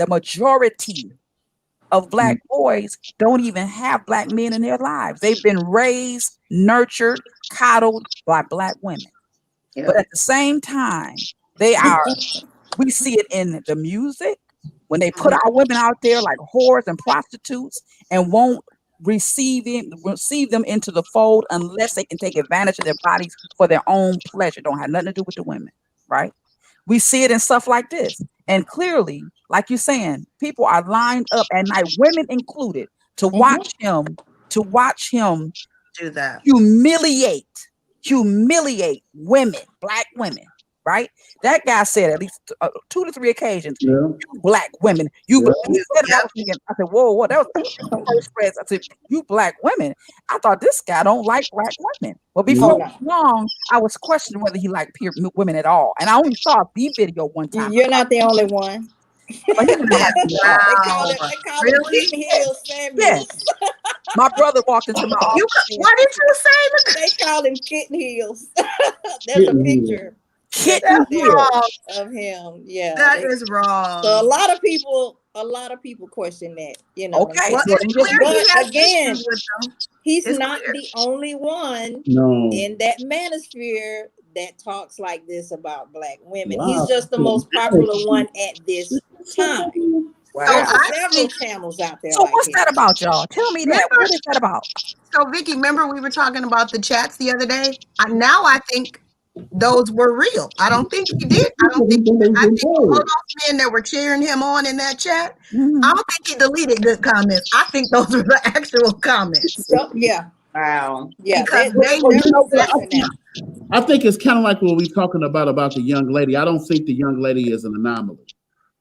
of Black boys don't even have Black men in their lives. They've been raised, nurtured, coddled by Black women. Yeah. But at the same time, we see it in the music when they put our women out there like whores and prostitutes and won't receive them into the fold unless they can take advantage of their bodies for their own pleasure. Don't have nothing to do with the women, right? We see it in stuff like this. And clearly, like you're saying, people are lined up at night, women included, to watch him do that. Humiliate women, Black women, right? That guy said at least 2 to 3 occasions, you Black women. I said, whoa, that was the first phrase. I said, you Black women. I thought this guy don't like Black women. Well, before long, I was questioning whether he liked women at all. And I only saw the video one time. You're not the only one. But They call it kitten heels sandwich. Yes. My brother walked into my office. What did you say? They call him kitten heels. There's a picture. Kitten heels of him. Yeah. That is wrong. So a lot of people question that, you know. Okay. But again, he's not the only one in that manosphere that talks like this about Black women. Wow. He's just the most popular one at this time. Wow. There's several channels out there. So like what's that about, y'all? Tell me that. What is that about? So Vicky, remember we were talking about the chats the other day? Now I think those were real. I don't think he did. I think all those men that were cheering him on in that chat, I don't think he deleted good comments. I think those were the actual comments. So, yeah. Wow. Yeah. I think it's kind of like what we're talking about the young lady. I don't think the young lady is an anomaly,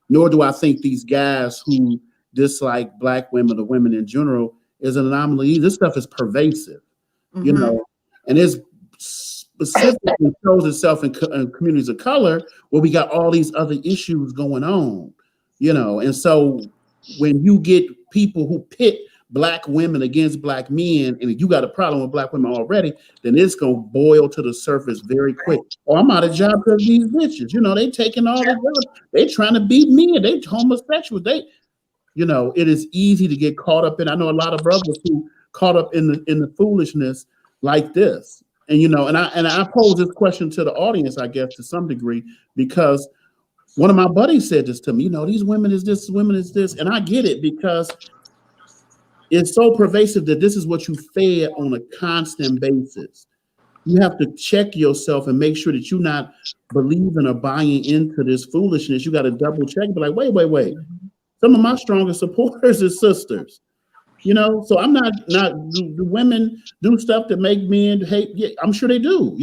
nor do I think these guys who dislike Black women or women in general is an anomaly. This stuff is pervasive, you know, and it's specifically shows itself in communities of color where we got all these other issues going on, you know. And so when you get people who pit black women against black men, and if you got a problem with black women already, then it's gonna boil to the surface very quick. Oh, I'm out of job because these bitches, they taking all the jobs. They trying to beat me, and they homosexuals. It is easy to get caught up in. I know a lot of brothers who caught up in the foolishness like this. And I pose this question to the audience, I guess, to some degree, because one of my buddies said this to me, these women is this, women is this. And I get it, because it's so pervasive that this is what you fed on a constant basis. You have to check yourself and make sure that you're not believing or buying into this foolishness. You got to double check and be like, wait. Some of my strongest supporters is sisters. So I'm not do women do stuff that make men hate? Yeah, I'm sure they do,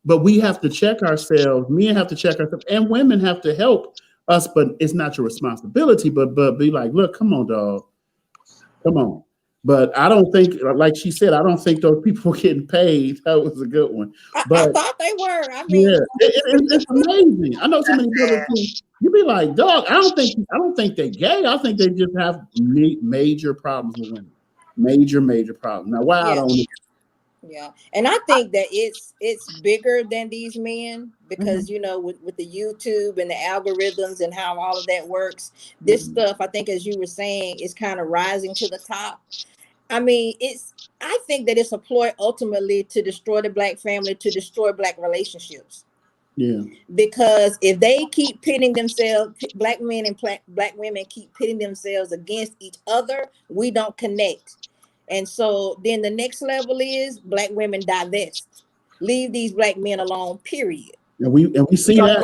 but we have to check ourselves. Men have to check ourselves, and women have to help us, but it's not your responsibility, but be like, look, come on, dog. Come on. But I don't think, like she said, I don't think those people were getting paid. That was a good one. But I thought they were. I mean, yeah, it's amazing. I know so many brothers who you be like, dog, I don't think they're gay. I think they just have major problems with women. Major problems. Now, why I don't know. Yeah, and I think that it's bigger than these men, because with the YouTube and the algorithms and how all of that works, this stuff, I think, as you were saying, is kind of rising to the top. I mean, I think that it's a ploy ultimately to destroy the black family, to destroy black relationships. Yeah. Because if they keep pitting themselves, black men and black women keep pitting themselves against each other, we don't connect. And so then the next level is black women divest. Leave these black men alone, period. And we see that.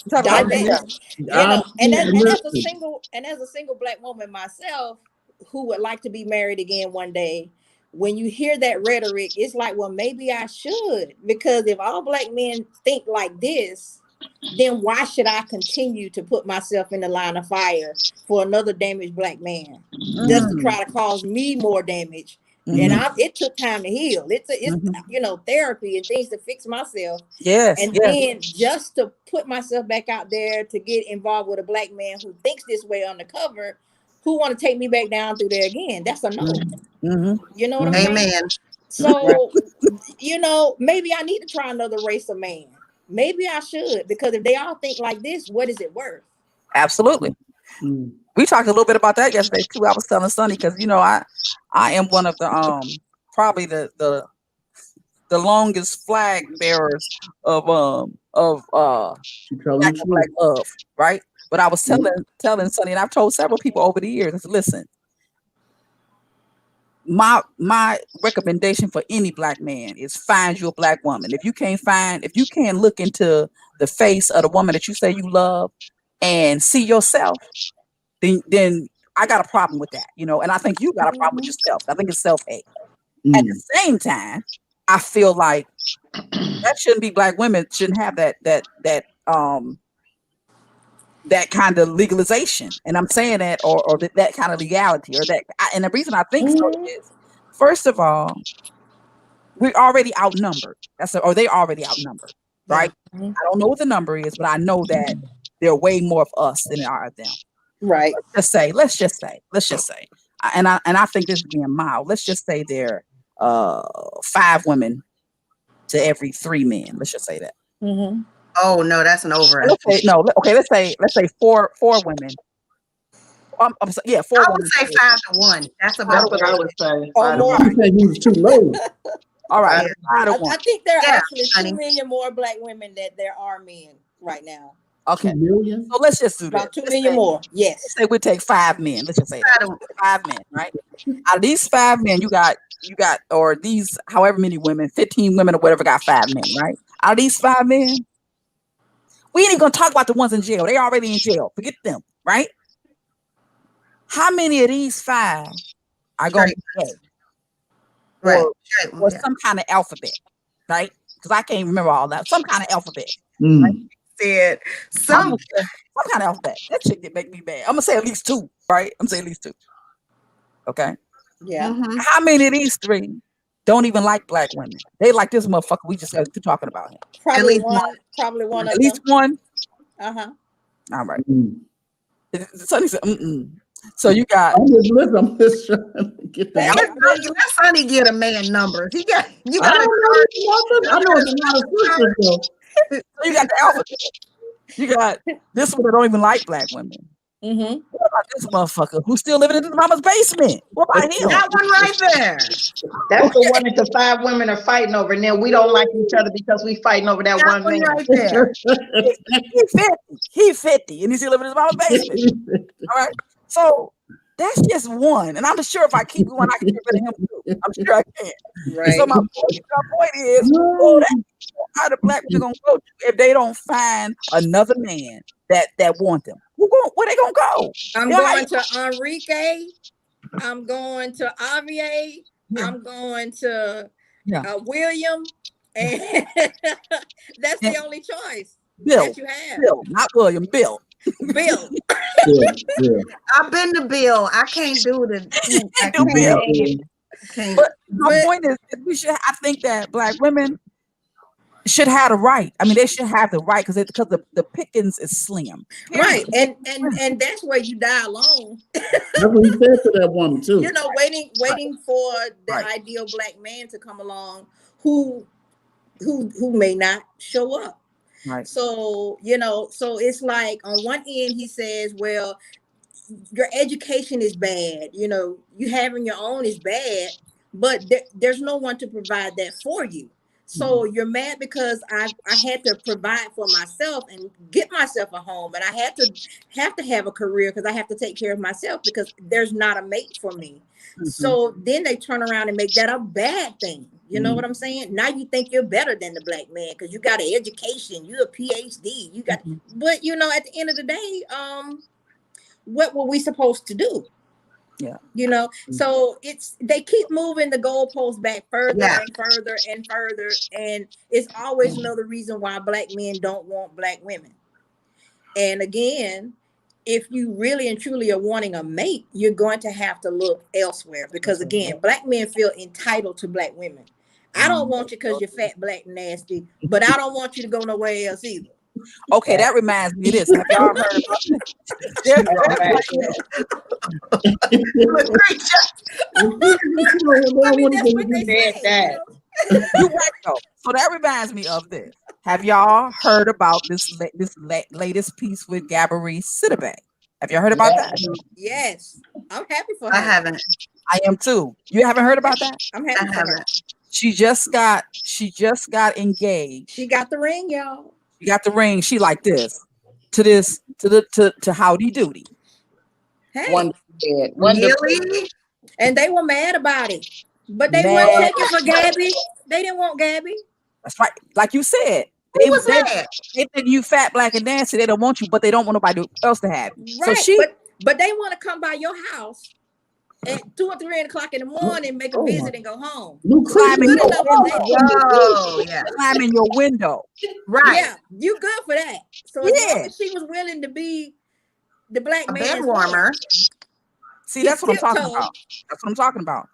Divest. And as a single black woman myself, who would like to be married again one day, when you hear that rhetoric, it's like, well, maybe I should, because if all black men think like this, then why should I continue to put myself in the line of fire for another damaged black man just to try to cause me more damage? And it took time to heal. It's therapy and things to fix myself. Then just to put myself back out there to get involved with a black man who thinks this way undercover, who want to take me back down through there again. That's a no. You know what I'm saying? Amen. So, maybe I need to try another race of man. Maybe I should, because if they all think like this, what is it worth? Absolutely. We talked a little bit about that yesterday too. I was telling Sonny, because I am one of the probably the longest flag bearers of black love, right? But I was telling Sonny, and I've told several people over the years, I said, listen, my recommendation for any black man is find you a black woman. If you can't look into the face of the woman that you say you love and see yourself, then I got a problem with that, and I think you got a problem with yourself. I think it's self-hate. At the same time, I feel like that shouldn't be black women shouldn't have that kind of legalization, and I'm saying that, or that kind of legality, or that. And the reason I think so is, first of all, we're already outnumbered. They already outnumbered, right? I don't know what the number is, but I know that there are way more of us than there are of them. Right. Let's just say, and I think this is being mild. Let's just say there are 5 women to every 3 men. Let's just say that. Oh no, that's an over. Let's say 4 women. 4 I would women. say 5 to 1. That's about what I would say. Or more. He was too low. All right. I think there are actually 2 million more black women than there are men right now. Okay. 2 million? So let's just do about that. 2 million more. Yes. Let's say we take 5 men. Let's just say that. 5 men, right? Out of these 5 men, you got, or these however many women, 15 women or whatever, got 5 men, right? Out of these 5 men, we ain't even gonna talk about the ones in jail. They already in jail. Forget them, right? How many of these 5 are going to be gay? right. Or some kind of alphabet, right? Because I can't remember all that. Some kind of alphabet. Right? Said some kind of alphabet. That shit did make me mad. I'm gonna say at least 2, right? I'm saying at least 2. Okay. Yeah. How many of these 3 don't even like black women? They like this motherfucker. We just got to talking about him. Probably one. At least one. Uh-huh. All right. Sonny said, So you got. I'm just trying to get that. Let Sonny get a man number. You got. I know it's a lot of sisters though. So you got the alpha. You got this one that don't even like black women. Mm-hmm. What about this motherfucker who's still living in his mama's basement? What about him? That one right there. That's the one that the 5 women are fighting over. And then we don't like each other because we fighting over that one man. Right there. He 50 and he's still living in his mama's basement. All right. So that's just one. And I'm sure if I keep going, I can get rid of him too. I'm sure I can. Right. So my point is, who how the black people gonna go to if they don't find another man that want them? Where they gonna go? I'm going to Enrique. I'm going to Javier. Yeah. I'm going to William, and that's the only choice Bill, that you have. Bill, not William. Bill. Bill. I've been to Bill. I can't do the. I do Bill. But my point is, we should. I think that black women should have the right. I mean, they should have the right because the pickings is slim. Right, and that's where you die alone. That's what he said to that woman too. You know, waiting for the ideal black man to come along who may not show up. Right. So, so it's like on one end he says, well, your education is bad. You having your own is bad, but there's no one to provide that for you. So you're mad because I had to provide for myself and get myself a home, and I have to have a career because I have to take care of myself because there's not a mate for me. Mm-hmm. So then they turn around and make that a bad thing. You know what I'm saying? Now you think you're better than the black man because you got an education, you're a PhD, you got. But at the end of the day, what were we supposed to do? Yeah. So they keep moving the goalposts back further and further and further. And it's always another reason why black men don't want black women. And again, if you really and truly are wanting a mate, you're going to have to look elsewhere because again, black men feel entitled to black women. I don't want you because you're fat, black, and nasty, but I don't want you to go nowhere else either. Okay, that reminds me of this. Have y'all heard about So that reminds me of this. Have y'all heard about this latest piece with Gabourey Sidibe? Have y'all heard about that? Yes, I'm happy for her. I haven't. I am too. You haven't heard about that? I'm happy for her. She just got engaged. She got the ring, y'all. She got the ring. She like this to Howdy Doody. Hey, really? And they were mad about it, but they weren't taking for Gabby. They didn't want Gabby. That's right. Like you said, they think you fat, black, and nasty. They don't want you, but they don't want nobody else to have you. Right. So but they want to come by your house at 2 or 3 o'clock in the morning, make a visit, and go home. Climb in your window. Right. Yeah, you good for that. So as long as she was willing to be the black man's warmer. See, that's what I'm talking about. That's what I'm talking about.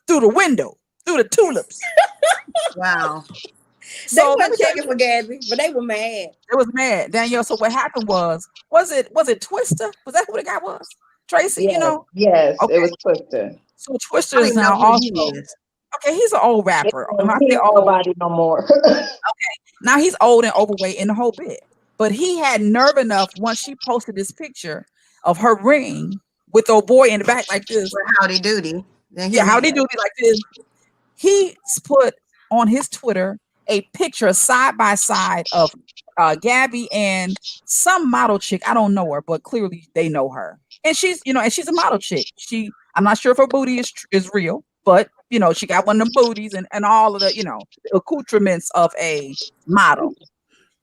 Through the window, through the tulips. Wow. They weren't checking for Gabby, but they were mad. They was mad, Danielle. So what happened was it Twister? Was that who the guy was? Tracy, Yes, okay. It was Twister. So Twister is now also okay. He's an old rapper. Nobody no more. Okay, now he's old and overweight and the whole bit. But he had nerve enough once she posted this picture of her ring with old boy in the back like this. Howdy Doody. Howdy Doody like this. He put on his Twitter a picture side by side of Gabby and some model chick. I don't know her, but clearly they know her. And she's, and she's a model chick. I'm not sure if her booty is real, but she got one of them booties and all of the, accoutrements of a model.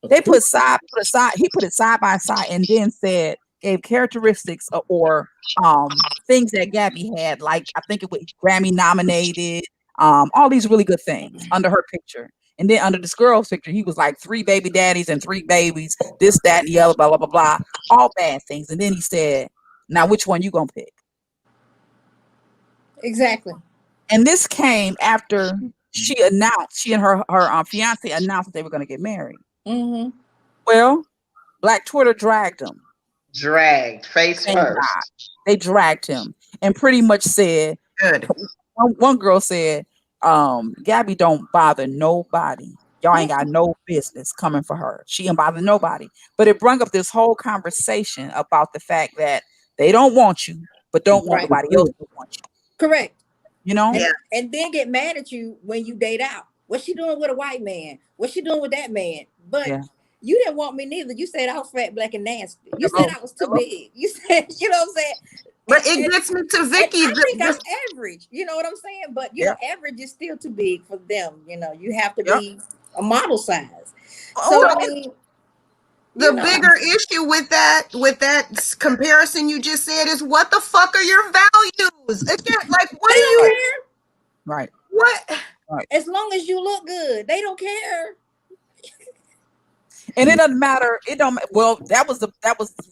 They he put it side by side and then gave characteristics or things that Gabby had, like I think it was Grammy nominated, all these really good things under her picture. And then under this girl's picture, he was like 3 baby daddies and 3 babies, this, that, and the other, blah, blah, blah, blah, all bad things. And then he said, now which one you gonna pick? Exactly. And this came after she and her fiance announced that they were gonna get married. Mm-hmm. Well, Black Twitter dragged them. Dragged face first. They dragged him and pretty much said, Good. One girl said, Gabby don't bother nobody. Y'all ain't got no business coming for her. She ain't bother nobody. But it brought up this whole conversation about the fact that they don't want you, but don't want nobody else to want you. Correct. You know? Yeah. And then get mad at you when you date out. What's she doing with a white man? What's she doing with that man? But you didn't want me neither. You said I was fat, black, and nasty. You said I was too big. You said, you know what I'm saying? But it gets me to Vicky. I think I'm average. You know what I'm saying? But you know, average is still too big for them. You know, you have to be a model size. So I mean, the bigger issue with that comparison you just said is, what the fuck are your values? Again, like, what do you care? Right. What? Right. As long as you look good, they don't care. And it doesn't matter. It don't. Well, that was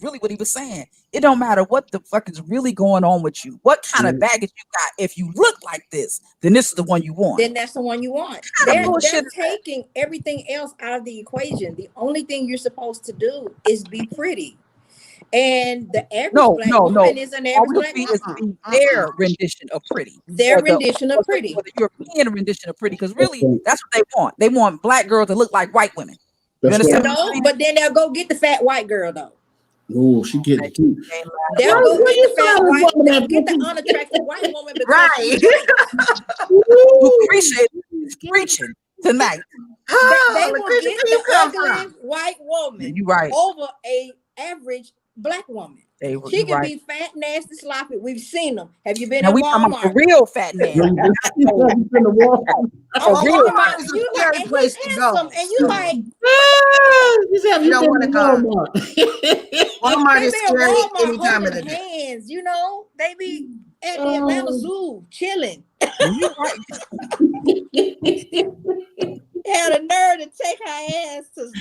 really what he was saying. It don't matter what the fuck is really going on with you. What kind of baggage you got? If you look like this, then this is the one you want. Then that's the one you want. They're taking everything else out of the equation. The only thing you're supposed to do is be pretty. And the average black woman is an average black woman. Their rendition of pretty. Their rendition of pretty. Or the European rendition of pretty, because really that's what they want. They want black girls to look like white women. No, but then they'll go get the fat white girl though. Oh, she get it too. They'll go get the fat white, they'll get the unattractive white woman because who appreciate preaching tonight. They will get the ugly white woman over a average black woman. She can be fat, nasty, sloppy. We've seen them. Have you been in Walmart? A real fat man. You like, you don't want to go. Walmart is scary any time of the day. Hands, you know, they be at the Atlanta Zoo chilling. Had a nerve to take her ass to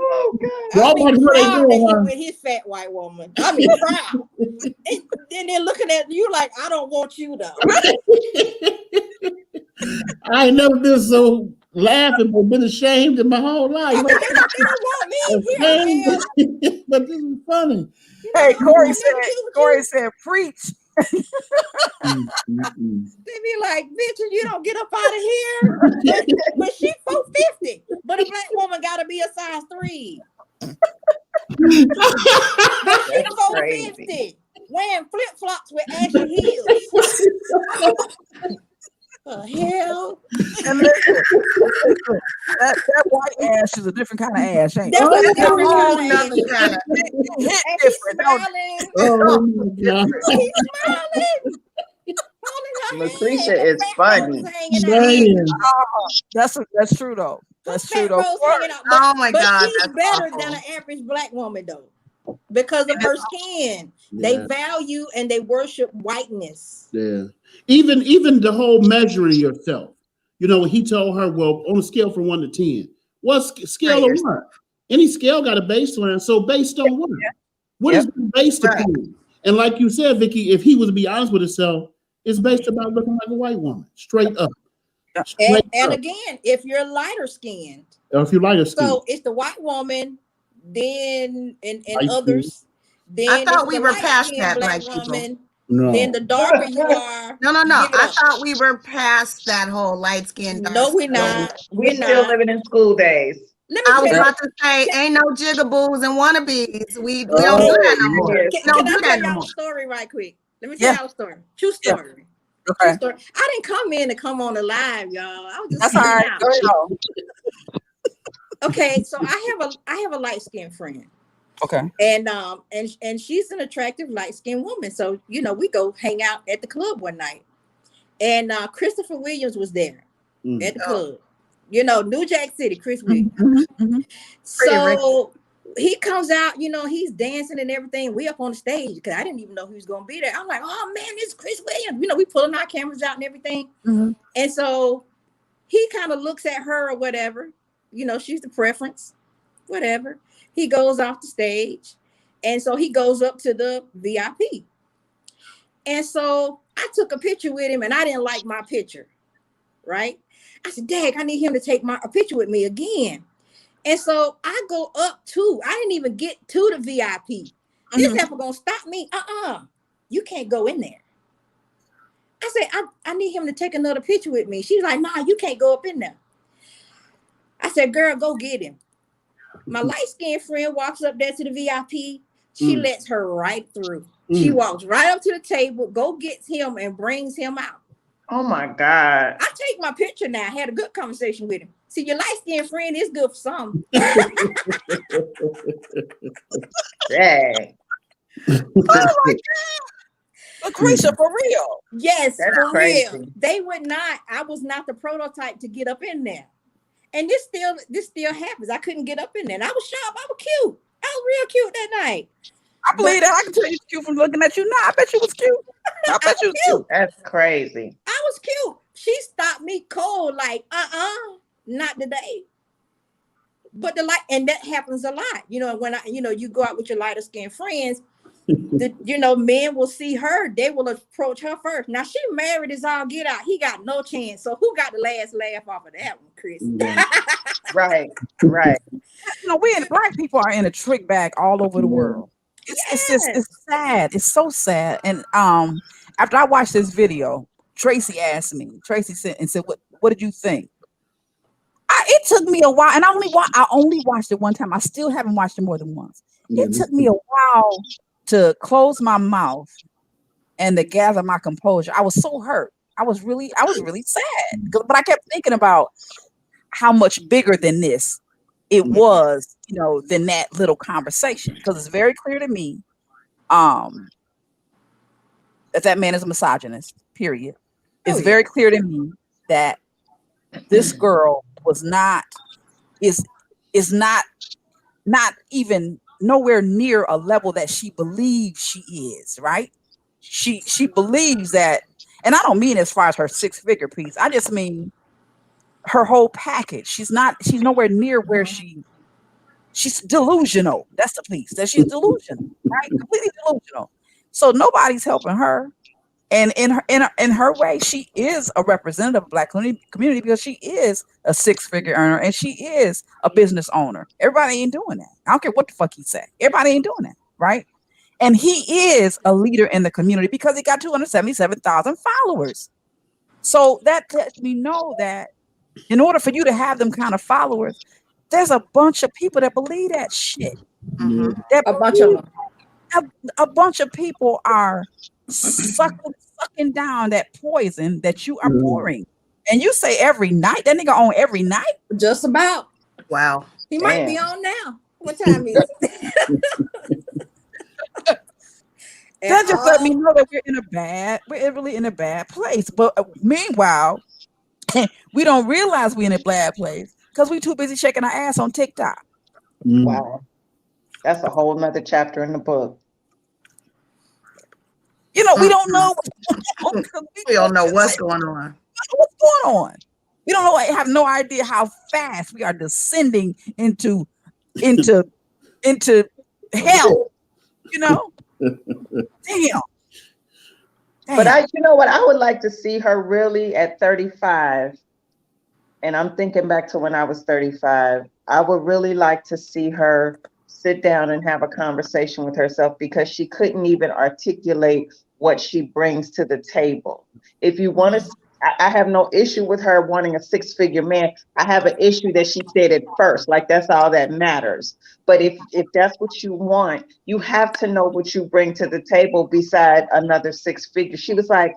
oh God! I mean, proud with his fat white woman. I mean, proud. And then they're looking at you like, I don't want you though. I ain't never been so laughing or been ashamed in my whole life. They don't want me. But this is funny. Hey, Corey said, preach. They be like, bitch, you don't get up out of here. But she 450. But a black woman gotta be a size 3. But she 450. Wearing flip-flops with ashy heels. Hell. And listen, that white ash is a different kind of ash, ain't it? That's a different kind of ash. It's different. Oh my God. He's smiling. Lucretia is funny. That's true though. That's true though. Oh my God. She's better than an average black woman though. Because of her skin. They value and they worship whiteness. Yeah. Even the whole measuring yourself. You know, he told her, well, on a scale from 1 to 10, what scale of what? Any scale got a baseline. So based on what? What is it based upon? And like you said, Vicky, if he was to be honest with himself, it's based about looking like a white woman, straight up. And again, if you're lighter skinned, or if you're lighter skinned, so it's the white woman, then and others. Then I thought we were past that, black woman. No. Then the darker you are. No. I thought we were past that whole light skin. No, we're not. We're still living in school days. I was about to say, ain't no jigaboos and wannabes. We don't do that no more. Can I tell y'all a story right quick? Let me tell y'all a story. True story. Okay. True story. I didn't come in to come on the live, y'all. I was just that's all right. Okay, so I have a light skinned friend. Okay. And she's an attractive light skinned woman. So you know, we go hang out at the club one night, and Christopher Williams was there at the club. You know, New Jack City, Chris Williams. So he comes out, you know, he's dancing and everything. We up on the stage because I didn't even know he was going to be there. I'm like, oh man, this is Chris Williams. You know, we pulling our cameras out and everything. And so he kind of looks at her or whatever. You know, she's the preference, whatever. He goes off the stage. And so he goes up to the VIP. And so I took a picture with him and I didn't like my picture, right? I said, Dag, I need him to take a picture with me again. And so I go up too. I didn't even get to the VIP. This heifer gonna stop me. You can't go in there. I said, I need him to take another picture with me. She's like, nah, you can't go up in there. I said, girl, go get him. My light-skinned friend walks up there to the VIP. She lets her right through. She walks right up to the table, go gets him and brings him out. Oh my God. I take my picture now. I had a good conversation with him. See, your light-skinned friend is good for something. Dang. Oh my God. Lucretia, for real. Yes, that's for crazy. real. They would not, I was not the prototype to get up in there. And this still happens. I couldn't get up in there. And I was sharp. I was cute. I was real cute that night. I believe that. I can tell you cute from looking at you now. I bet you was cute. I bet you was cute. That's crazy. I was cute. She stopped me cold, like, not today. But and that happens a lot. You know, when you go out with your lighter skinned friends, men will see her, they will approach her first. Now she married as all get out. He got no chance. So who got the last laugh off of that one, Chris? Right. Black people are in a trick bag all over the world. It's sad. It's so sad. And after I watched this video, Tracy asked me. Tracy said, "What did you think?" It took me a while, and I only watched it one time. I still haven't watched it more than once. It took me a while to close my mouth and to gather my composure. I was so hurt. I was really sad. But I kept thinking about how much bigger than this it was, than that little conversation. Because it's very clear to me that man is a misogynist, period. It's very clear to me that this girl is not even nowhere near a level that she believes she is, right? She believes that, and I don't mean as far as her 6-figure piece. I just mean her whole package. She's nowhere near where she's delusional. That's the piece, that she's delusional, right? Completely delusional. So nobody's helping her. And in her way, she is a representative of the Black community because she is a 6-figure earner and she is a business owner. Everybody ain't doing that. I don't care what the fuck he say. Everybody ain't doing that, right? And he is a leader in the community because he got 277,000 followers. So that lets me know that in order for you to have them kind of followers, there's a bunch of people that believe that shit. A bunch of people are sucking down that poison that you are pouring. And you say every night? That nigga on every night? Just about. Wow. He might be on now. What time is it? That just let me know that we're really in a bad place. But meanwhile, we don't realize we're in a bad place because we're too busy shaking our ass on TikTok. Wow. That's a whole nother chapter in the book. We don't know. We don't know what's going on. What's going on? We don't know. Have no idea how fast we are descending into hell. Damn. But you know what? I would like to see her really at 35. And I'm thinking back to when I was 35. I would really like to see her sit down and have a conversation with herself because she couldn't even articulate what she brings to the table. If you want to, I have no issue with her wanting a 6-figure man. I have an issue that she said it first, like that's all that matters. But if that's what you want, you have to know what you bring to the table beside another 6-figure. She was like,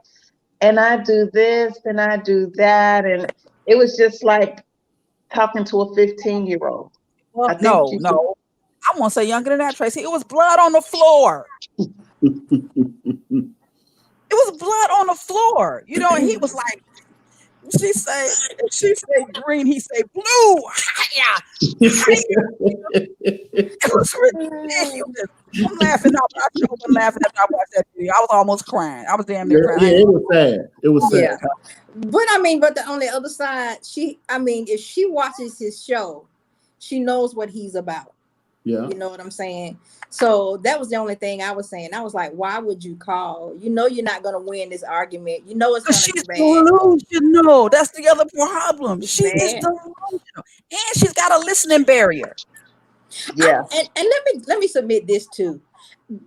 and I do this and I do that. And it was just like talking to a 15-year-old. Well, no. I want to say younger than that, Tracy. It was blood on the floor. It was blood on the floor. And he was like, she say green, he say blue. It was ridiculous. I'm laughing out. I should have been laughing after I watched that video. I was almost crying. I was damn near crying. Yeah, it was sad. It was sad. Yeah. But on the other side, if she watches his show, she knows what he's about. Yeah. You know what I'm saying? So that was the only thing I was saying. I was like, why would you call? You know you're not going to win this argument. You know it's going to be She's bad. delusional. That's the other problem. She is Man. delusional. And she's got a listening barrier. Yeah. And let me submit this too.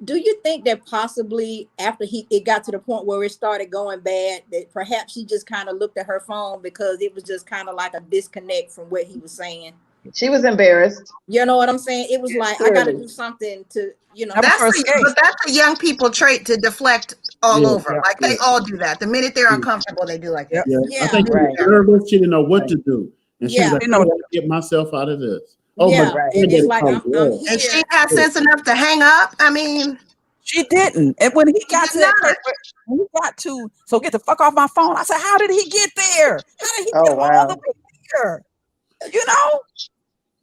Do you think that possibly after it got to the point where it started going bad, that perhaps she just kind of looked at her phone because it was just kind of like a disconnect from what he was saying? She was embarrassed. You know what I'm saying? It was like, I got to do something to, you know. But that's a young people trait to deflect all over. Like they all do that. The minute they're uncomfortable, they do like that. I think she was nervous. She didn't know what to do. And she was like, I got to get myself out of this. Oh, yeah, and it's like I'm here. And she had sense enough to hang up. I mean, she didn't. And when he got to that place, when he got to, so get the fuck off my phone. I said, how did he get there? How did he get all the way there? You know?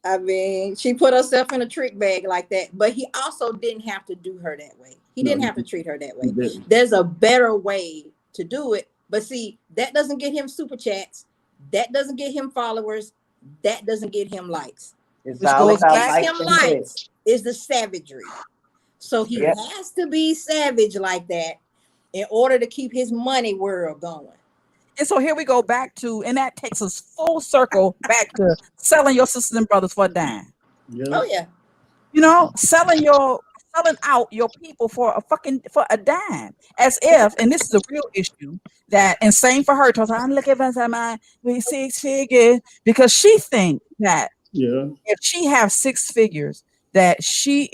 I mean, she put herself in a trick bag like that, but he also didn't have to do her that way. He didn't have to treat her that way. There's a better way to do it. But see, that doesn't get him super chats. That doesn't get him followers. That doesn't get him likes. It's all about him likes is the savagery. So he has to be savage like that in order to keep his money world going. And so here we go back to, and that takes us full circle back to selling your sisters and brothers for a dime. Yeah. Oh yeah. You know, selling out your people for a dime, as if, and this is a real issue that, and same for her, I'm looking for my with 6 figures, because she thinks that if she has 6 figures, that she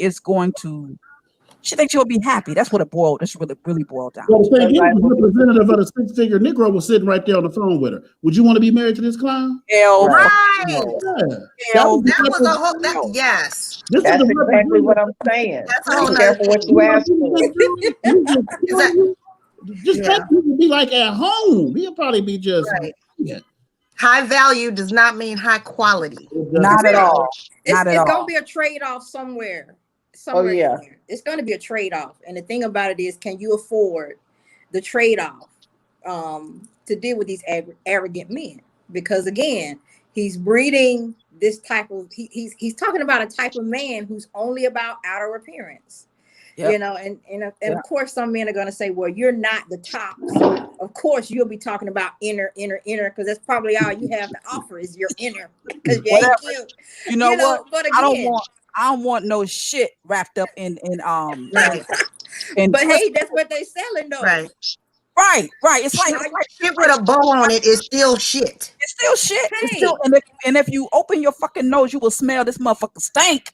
thinks she'll be happy. That's what that's really boiled down. Well, the thing is, the representative of the 6-figure Negro was sitting right there on the phone with her. Would you want to be married to this clown? Right. Yeah. That was a whole. Yes. That's exactly what I'm saying. Be careful what you ask for. Just let people be like at home. He'll probably be just high value does not mean high quality. Not at all. It's gonna be a trade-off somewhere. Somewhere in there. It's going to be a trade-off. And the thing about it is, can you afford the trade-off to deal with these arrogant men? Because again, he's breeding this type of, he's talking about a type of man who's only about outer appearance. You know, and of course some men are going to say, well, you're not the top. So of course you'll be talking about inner, because that's probably all you have to offer is your inner. Because you ain't cute. You know what? But again, I don't want no shit wrapped up in but hey, that's what they selling though. Right. It's like shit with a bow on it is still shit. It's still shit. Hey. It's still, and if you open your fucking nose, you will smell this motherfucker stink.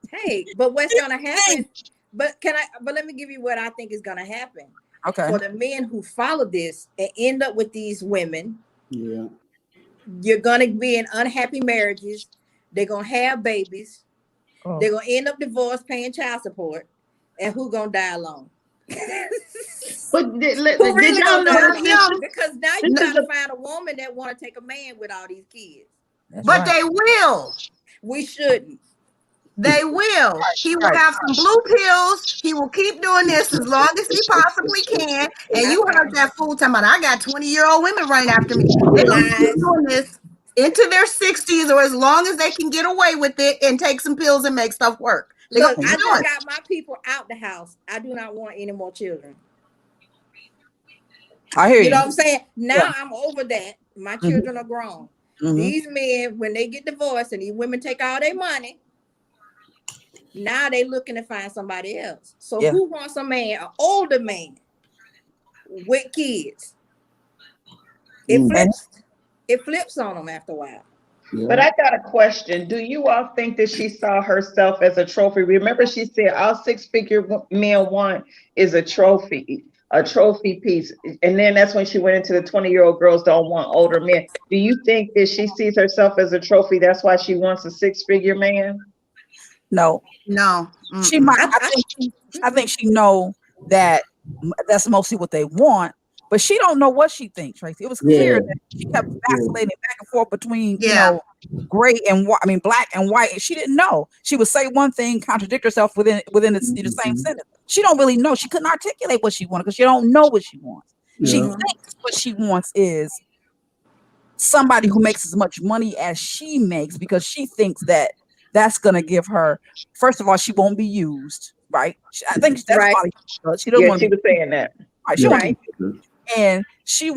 Hey, but what's gonna happen? But let me give you what I think is gonna happen. Okay. For the men who follow this and end up with these women, you're gonna be in unhappy marriages. They're gonna have babies. They're gonna end up divorced, paying child support, and who gonna die alone? But did y'all know? Because now you gotta find a woman that want to take a man with all these kids. But they will. We shouldn't. They will. He will have some blue pills. He will keep doing this as long as he possibly can. And you heard that fool talking about, I got 20-year-old women running after me. They're gonna keep doing this into their 60s or as long as they can get away with it and take some pills and make stuff work. Look, I just got my people out the house. I do not want any more children. I hear you. You know what I'm saying? Now I'm over that. My children are grown. These men, when they get divorced and these women take all their money, now they looking to find somebody else. So who wants a man, an older man with kids? It flips on them after a while. But I got a question. Do you all think that she saw herself as a trophy? Remember, she said all 6-figure men want is a trophy piece. And then that's when she went into the 20-year-old girls don't want older men. Do you think that she sees herself as a trophy? That's why she wants a 6-figure man? No. She might. I think she know that that's mostly what they want. But she don't know what she thinks, Tracy. It was clear that she kept vacillating back and forth between, you know, gray and white. I mean, black and white. And she didn't know. She would say one thing, contradict herself within the same sentence. She don't really know. She couldn't articulate what she wanted because she don't know what she wants. She thinks what she wants is somebody who makes as much money as she makes because she thinks that that's gonna give her. First of all, she won't be used, right? I think that's why she doesn't want to. She was saying that. Right, and she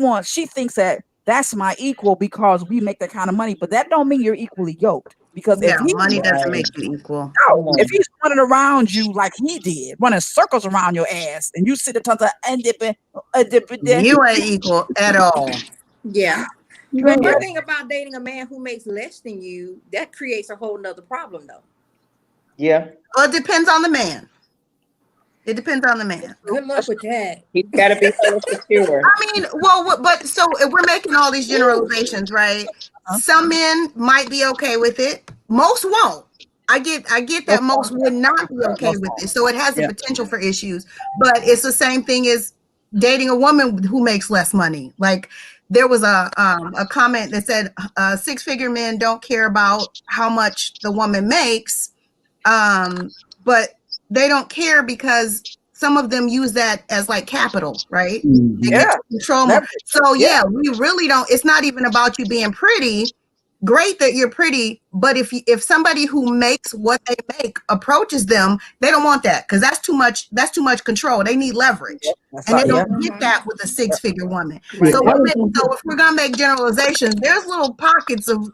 thinks that that's my equal because we make that kind of money, but that don't mean you're equally yoked. Because if money doesn't make you equal. No, if he's running around you like he did, running circles around your ass, and you sit and you ain't equal at all. Yeah. But the thing about dating a man who makes less than you, that creates a whole nother problem, though. Yeah. Well, it depends on the man. It depends on the man. Good luck with that. He's got to be so secure. I mean, well, but so if we're making all these generalizations, right? Some men might be okay with it. Most won't. I get that most would not be okay with it. So it has the potential for issues. But it's the same thing as dating a woman who makes less money. Like there was a comment that said 6-figure men don't care about how much the woman makes, but they don't care because some of them use that as like capital, right? They get to control more. So we really don't. It's not even about you being pretty. Great that you're pretty, but if somebody who makes what they make approaches them, they don't want that because that's too much. That's too much control. They need leverage, and they don't get that with a 6-figure woman. Right. So if we're gonna make generalizations, there's little pockets of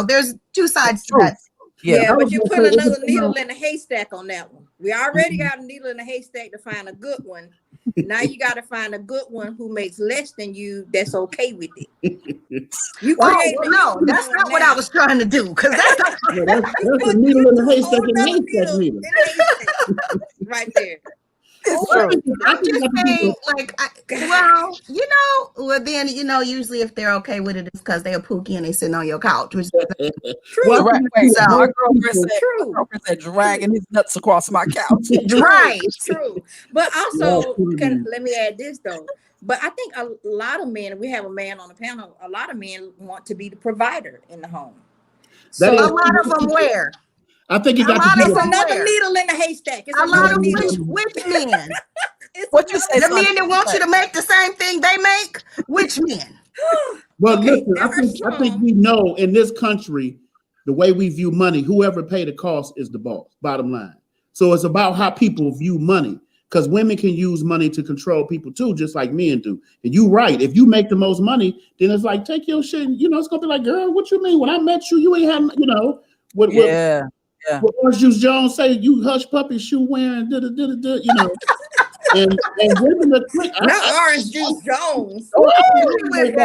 there's two sides to that. Yeah, but you put another needle in the haystack on that one. We already got a needle in the haystack to find a good one. Now you got to find a good one who makes less than you that's okay with it. No, that's not what I was trying to do. Because that's a needle in the haystack and haystack needle. Right there. I'm just saying, then usually if they're okay with it, it's because they're pookie and they sitting on your couch. Which is true. My girlfriend said dragging his nuts across my couch. Right. True. But also, let me add this though. But I think a lot of men, we have a man on the panel, a lot of men want to be the provider in the home. So a lot of them where? I think you got it's another needle in the haystack. It's a lot of which men? What you say? The men that want you to make the same thing they make? Which men? Well, listen, I think we know in this country, the way we view money, whoever paid the cost is the boss, bottom line. So it's about how people view money. Because women can use money to control people too, just like men do. And you're right. If you make the most money, then it's like, take your shit. It's going to be like, girl, what you mean? When I met you, you ain't had, what Orange Juice Jones say, you hush puppy shoe wearing, and women are quick. Not Orange Juice Jones. Okay.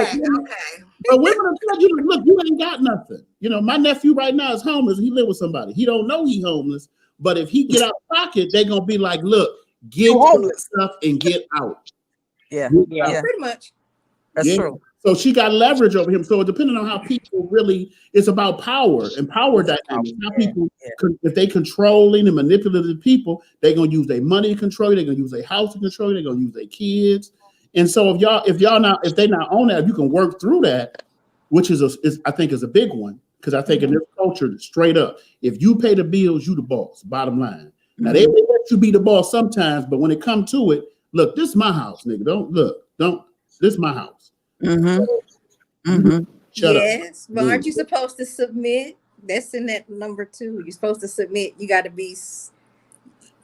But women are tell you, look, you ain't got nothing. My nephew right now is homeless. He live with somebody. He don't know he homeless. But if he get out of pocket, they're going to be like, look, get your stuff and get out. Yeah. Pretty much. That's true. So she got leverage over him. So depending on how people really, it's about power and power dynamics. How people, if they controlling and manipulative people, they're gonna use their money to control you. They're gonna use their house to control you. They're gonna use their kids. And so if they not on that, if you can work through that, which I think is a big one. Because I think in this culture, straight up, if you pay the bills, you the boss. Bottom line. Now they may let you be the boss sometimes, but when it comes to it, look, this is my house, nigga. This is my house. Shut up. But aren't you supposed to submit? That's in that number 2. You're supposed to submit. You got to be.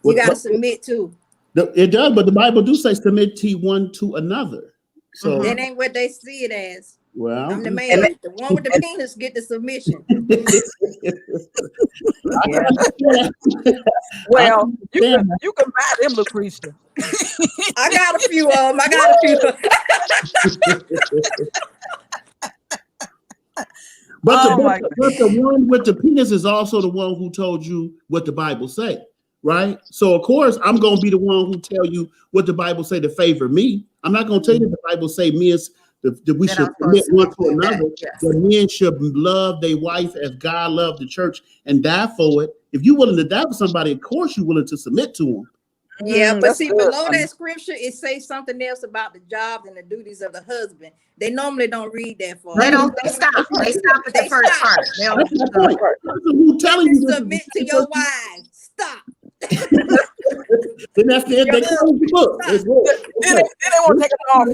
You got to submit too. It does, but the Bible do say submit one to another. So that ain't what they see it as. Well, I'm the man. The one with the penis get the submission. Well, you can buy them, Lucretia. I got a few of them. But the one with the penis is also the one who told you what the Bible say, right? So of course I'm gonna be the one who tell you what the Bible say to favor me. I'm not gonna tell you the Bible say that we should submit one to another. That men should love their wife as God loved the church and die for it. If you're willing to die for somebody, of course you're willing to submit to them. Yeah, but see, below that scripture, it says something else about the jobs and the duties of the husband. They normally don't read that far. They don't. They stop at the first part. Who telling you to submit to your wives? Stop. Then that's the end. They close the book. Then they won't take it off.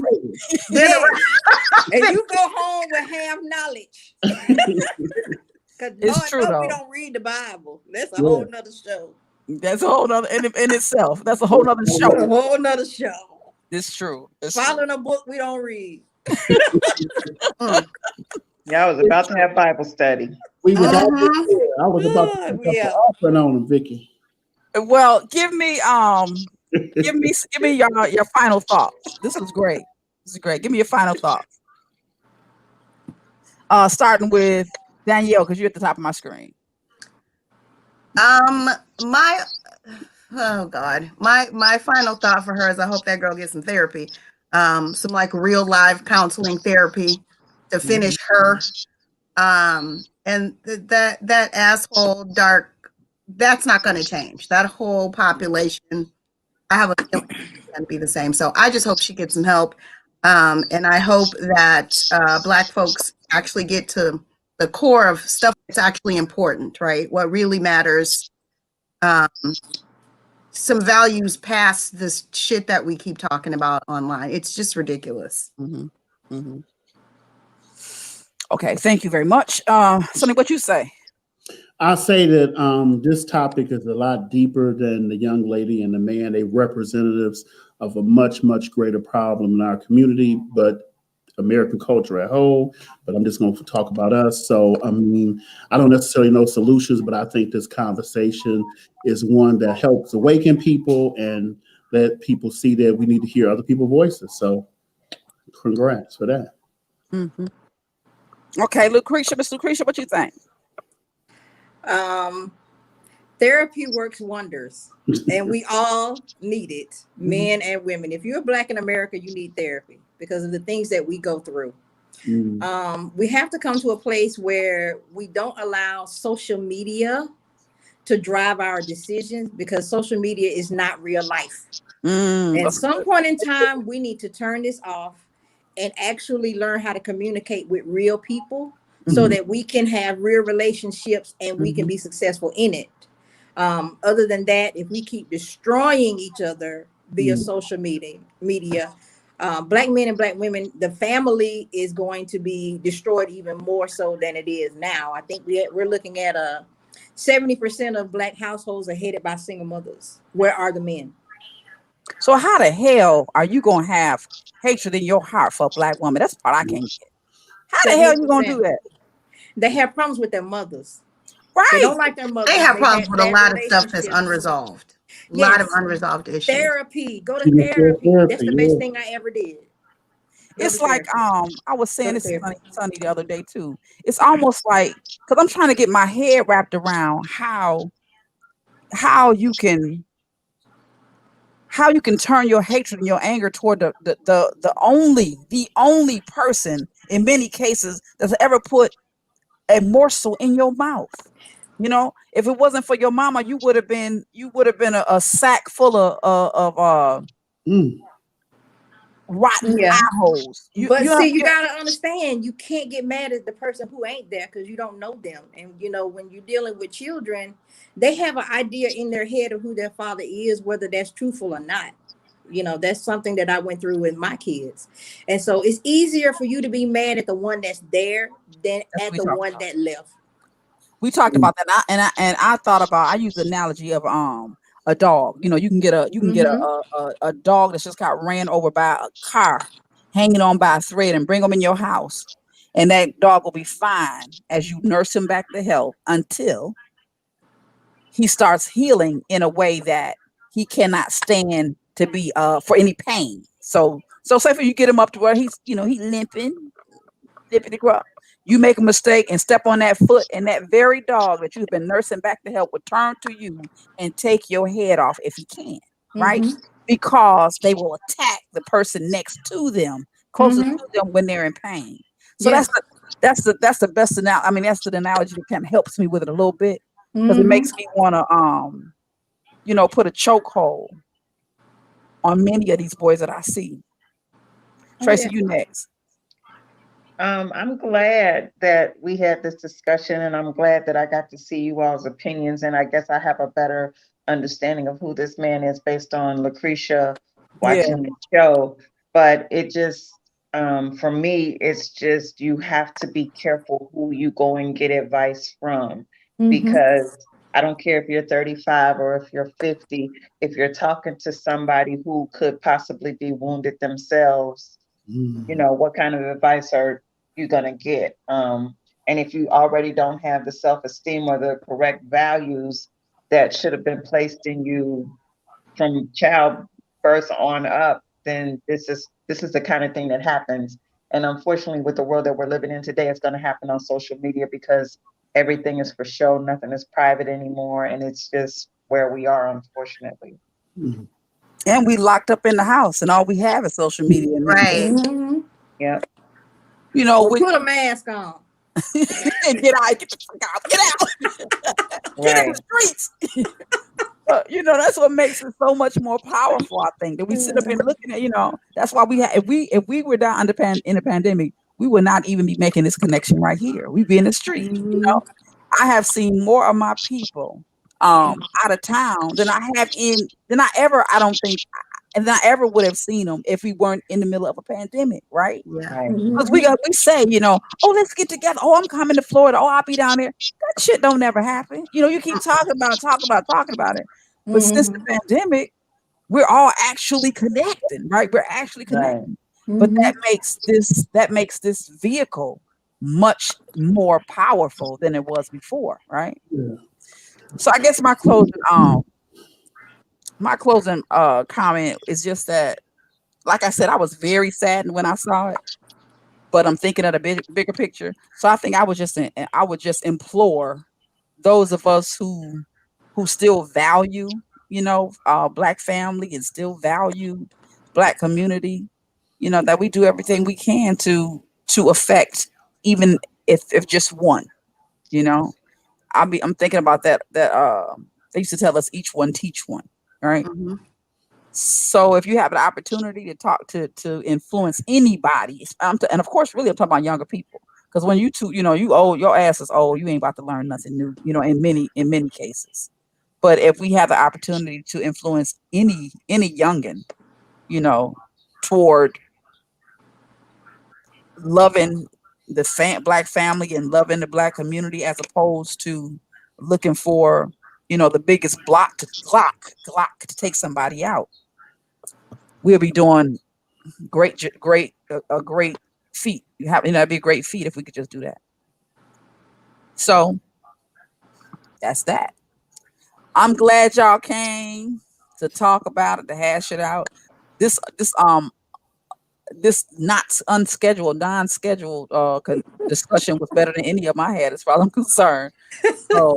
And you go home with half knowledge. Because It's Lord true knows we though. don't read the Bible. That's a whole nother show. That's a whole nother in itself. That's a whole nother show. A whole nother show. It's true. Following a book we don't read. Yeah, I was about to have Bible study. We was I was about to pick up the offering on him, Vicky. Well, give me your final thoughts. This is great. This is great. Give me your final thoughts. Starting with Danielle, because you're at the top of my screen. My final thought for her is I hope that girl gets some therapy, some like real live counseling therapy to finish her. And that asshole dark, that's not going to change. That whole population, I have a feeling it's going to be the same. So I just hope she gets some help. And I hope that Black folks actually get to the core of stuff that's actually important, right? What really matters. Some values past this shit that we keep talking about online. It's just ridiculous. Okay, thank you very much. Sonny, what you say? I say that this topic is a lot deeper than the young lady and the man. They're representatives of a much, much greater problem in our community, but American culture at whole. But I'm just going to talk about us. So, I mean, I don't necessarily know solutions, but I think this conversation is one that helps awaken people and let people see that we need to hear other people's voices. So, congrats for that. Okay, Lucretia, Miss Lucretia, what you think? Therapy works wonders, and we all need it, men and women. If you're Black in America, you need therapy because of the things that we go through. We have to come to a place where we don't allow social media to drive our decisions because social media is not real life. At some point in time, we need to turn this off and actually learn how to communicate with real people so that we can have real relationships and we can be successful in it. Other than that, if we keep destroying each other via social media, Black men and Black women, the family is going to be destroyed even more so than it is now. I think we're looking at 70% of Black households are headed by single mothers. Where are the men? So how the hell are you going to have hatred in your heart for a Black woman? That's what I can't get. How the hell are you going to do that? They have problems with their mothers. Right. They don't like their mothers. They have problems with a lot of stuff that's unresolved. A lot of unresolved issues. Therapy. Go to therapy. That's the best thing I ever did. It's like I was saying this to Sonny the other day too. It's almost like because I'm trying to get my head wrapped around how you can turn your hatred and your anger toward the only person in many cases that's ever put a morsel in your mouth. You know, if it wasn't for your mama, you would have been a sack full of rotten assholes. You gotta understand, you can't get mad at the person who ain't there because you don't know them. And you know, when you're dealing with children, they have an idea in their head of who their father is, whether that's truthful or not. You know, that's something that I went through with my kids. And so it's easier for you to be mad at the one that's there than at the one that left. We talked about that, and I thought about. I use the analogy of a dog. You know, you can get a dog that's just got ran over by a car, hanging on by a thread, and bring them in your house, and that dog will be fine as you nurse him back to health until he starts healing in a way that he cannot stand to be for any pain. So say for you get him up to where he's limping across. You make a mistake and step on that foot, and that very dog that you've been nursing back to health will turn to you and take your head off if he can, right? Because they will attack the person next to them, closest to them when they're in pain. So that's the best analogy. I mean, that's the analogy that kind of helps me with it a little bit because it makes me want to, put a chokehold on many of these boys that I see. Tracy, you next. I'm glad that we had this discussion, and I'm glad that I got to see you all's opinions. And I guess I have a better understanding of who this man is based on Lucretia watching the show. But it just, For me, it's just you have to be careful who you go and get advice from, because I don't care if you're 35 or if you're 50, if you're talking to somebody who could possibly be wounded themselves, you know, what kind of advice are you going to get? And if you already don't have the self-esteem or the correct values that should have been placed in you from childbirth on up, then this is the kind of thing that happens. And unfortunately, with the world that we're living in today, it's going to happen on social media because everything is for show, nothing is private anymore, and it's just where we are, unfortunately. And we locked up in the house, and all we have is social media. Right. Yeah. You know, well, put a mask on. And get out, get the fuck out, get out, get in the streets. You know, that's what makes it so much more powerful. I think that we sit up and looking at, you know, that's why we have, if we were down in the pandemic, we would not even be making this connection right here. We'd be in the street. You know, I have seen more of my people out of town than I ever would have seen them if we weren't in the middle of a pandemic, right? Yeah. Because we say, you know, oh, let's get together. Oh, I'm coming to Florida. Oh, I'll be down there. That shit don't never happen. You know, you keep talking about it. But since the pandemic, we're all actually connecting, right? We're actually connecting. But that makes this vehicle much more powerful than it was before, right? Yeah. So I guess my closing comment is just that, like I said, I was very saddened when I saw it, but I'm thinking of the bigger picture. So I think I would just implore those of us who still value, you know, Black family and still value Black community, you know, that we do everything we can to affect, even if just one, you know. I'm thinking about that they used to tell us each one teach one, right? So if you have an opportunity to talk to influence anybody, and of course, really I'm talking about younger people, because when you old, your ass is old, you ain't about to learn nothing new, you know, in many cases. But if we have the opportunity to influence any youngin, you know, toward loving the Black family and loving the Black community, as opposed to looking for, you know, the biggest Glock to take somebody out, we'll be doing a great feat. It'd be a great feat if we could just do that. So that's that. I'm glad y'all came to talk about it, to hash it out. This non-scheduled discussion was better than any of my had, as far as I'm concerned. So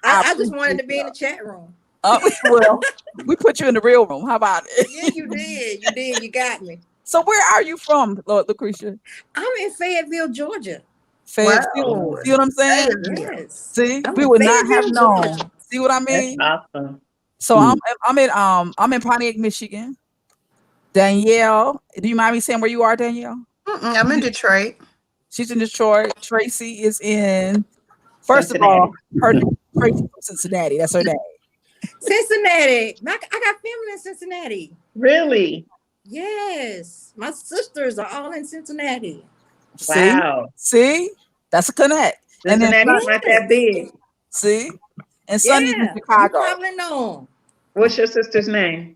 I just wanted to be in the chat room. Well, we put you in the real room. How about it? Yeah, you did. You got me. So where are you from, Lord Lucretia? I'm in Fayetteville, Georgia. Fayetteville. Wow. See what I'm saying? Yes. See, we would not have known. Georgia. See what I mean? That's awesome. So I'm in Pontiac, Michigan. Danielle, do you mind me saying where you are, Danielle? I'm in Detroit. She's in Detroit. Tracy is in. First of all, Tracy from Cincinnati. That's her name. Cincinnati. I got family in Cincinnati. Really? Yes. My sisters are all in Cincinnati. Wow. See? That's a connect. Cincinnati's not that big. See? And Sonny's in Chicago. You probably know. What's your sister's name?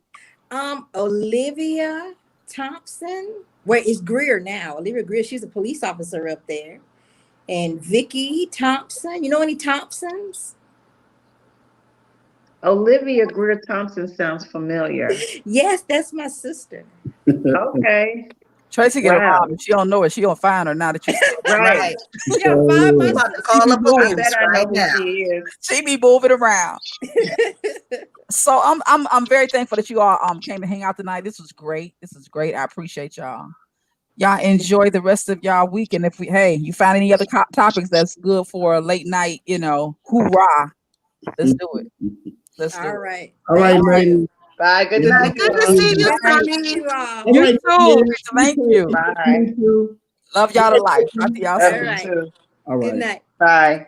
Olivia Thompson. Where is Greer now? Olivia Greer, she's a police officer up there. And Vicky Thompson. You know any Thompsons? Olivia Greer Thompson sounds familiar. Yes, that's my sister. Okay. Tracy get around. If she don't know it, she gonna find her now that you right. She gonna find my sister. Call up right now. She be moving around. So I'm very thankful that you all came to hang out tonight. This was great. I appreciate y'all. Y'all enjoy the rest of y'all week. And if you find any other topics that's good for a late night, you know, hoorah, let's do it. All right. All right, ladies. Bye. Good to see you. You too. Thank you. Bye. Love y'all to life. All right. All right. Good night. Bye.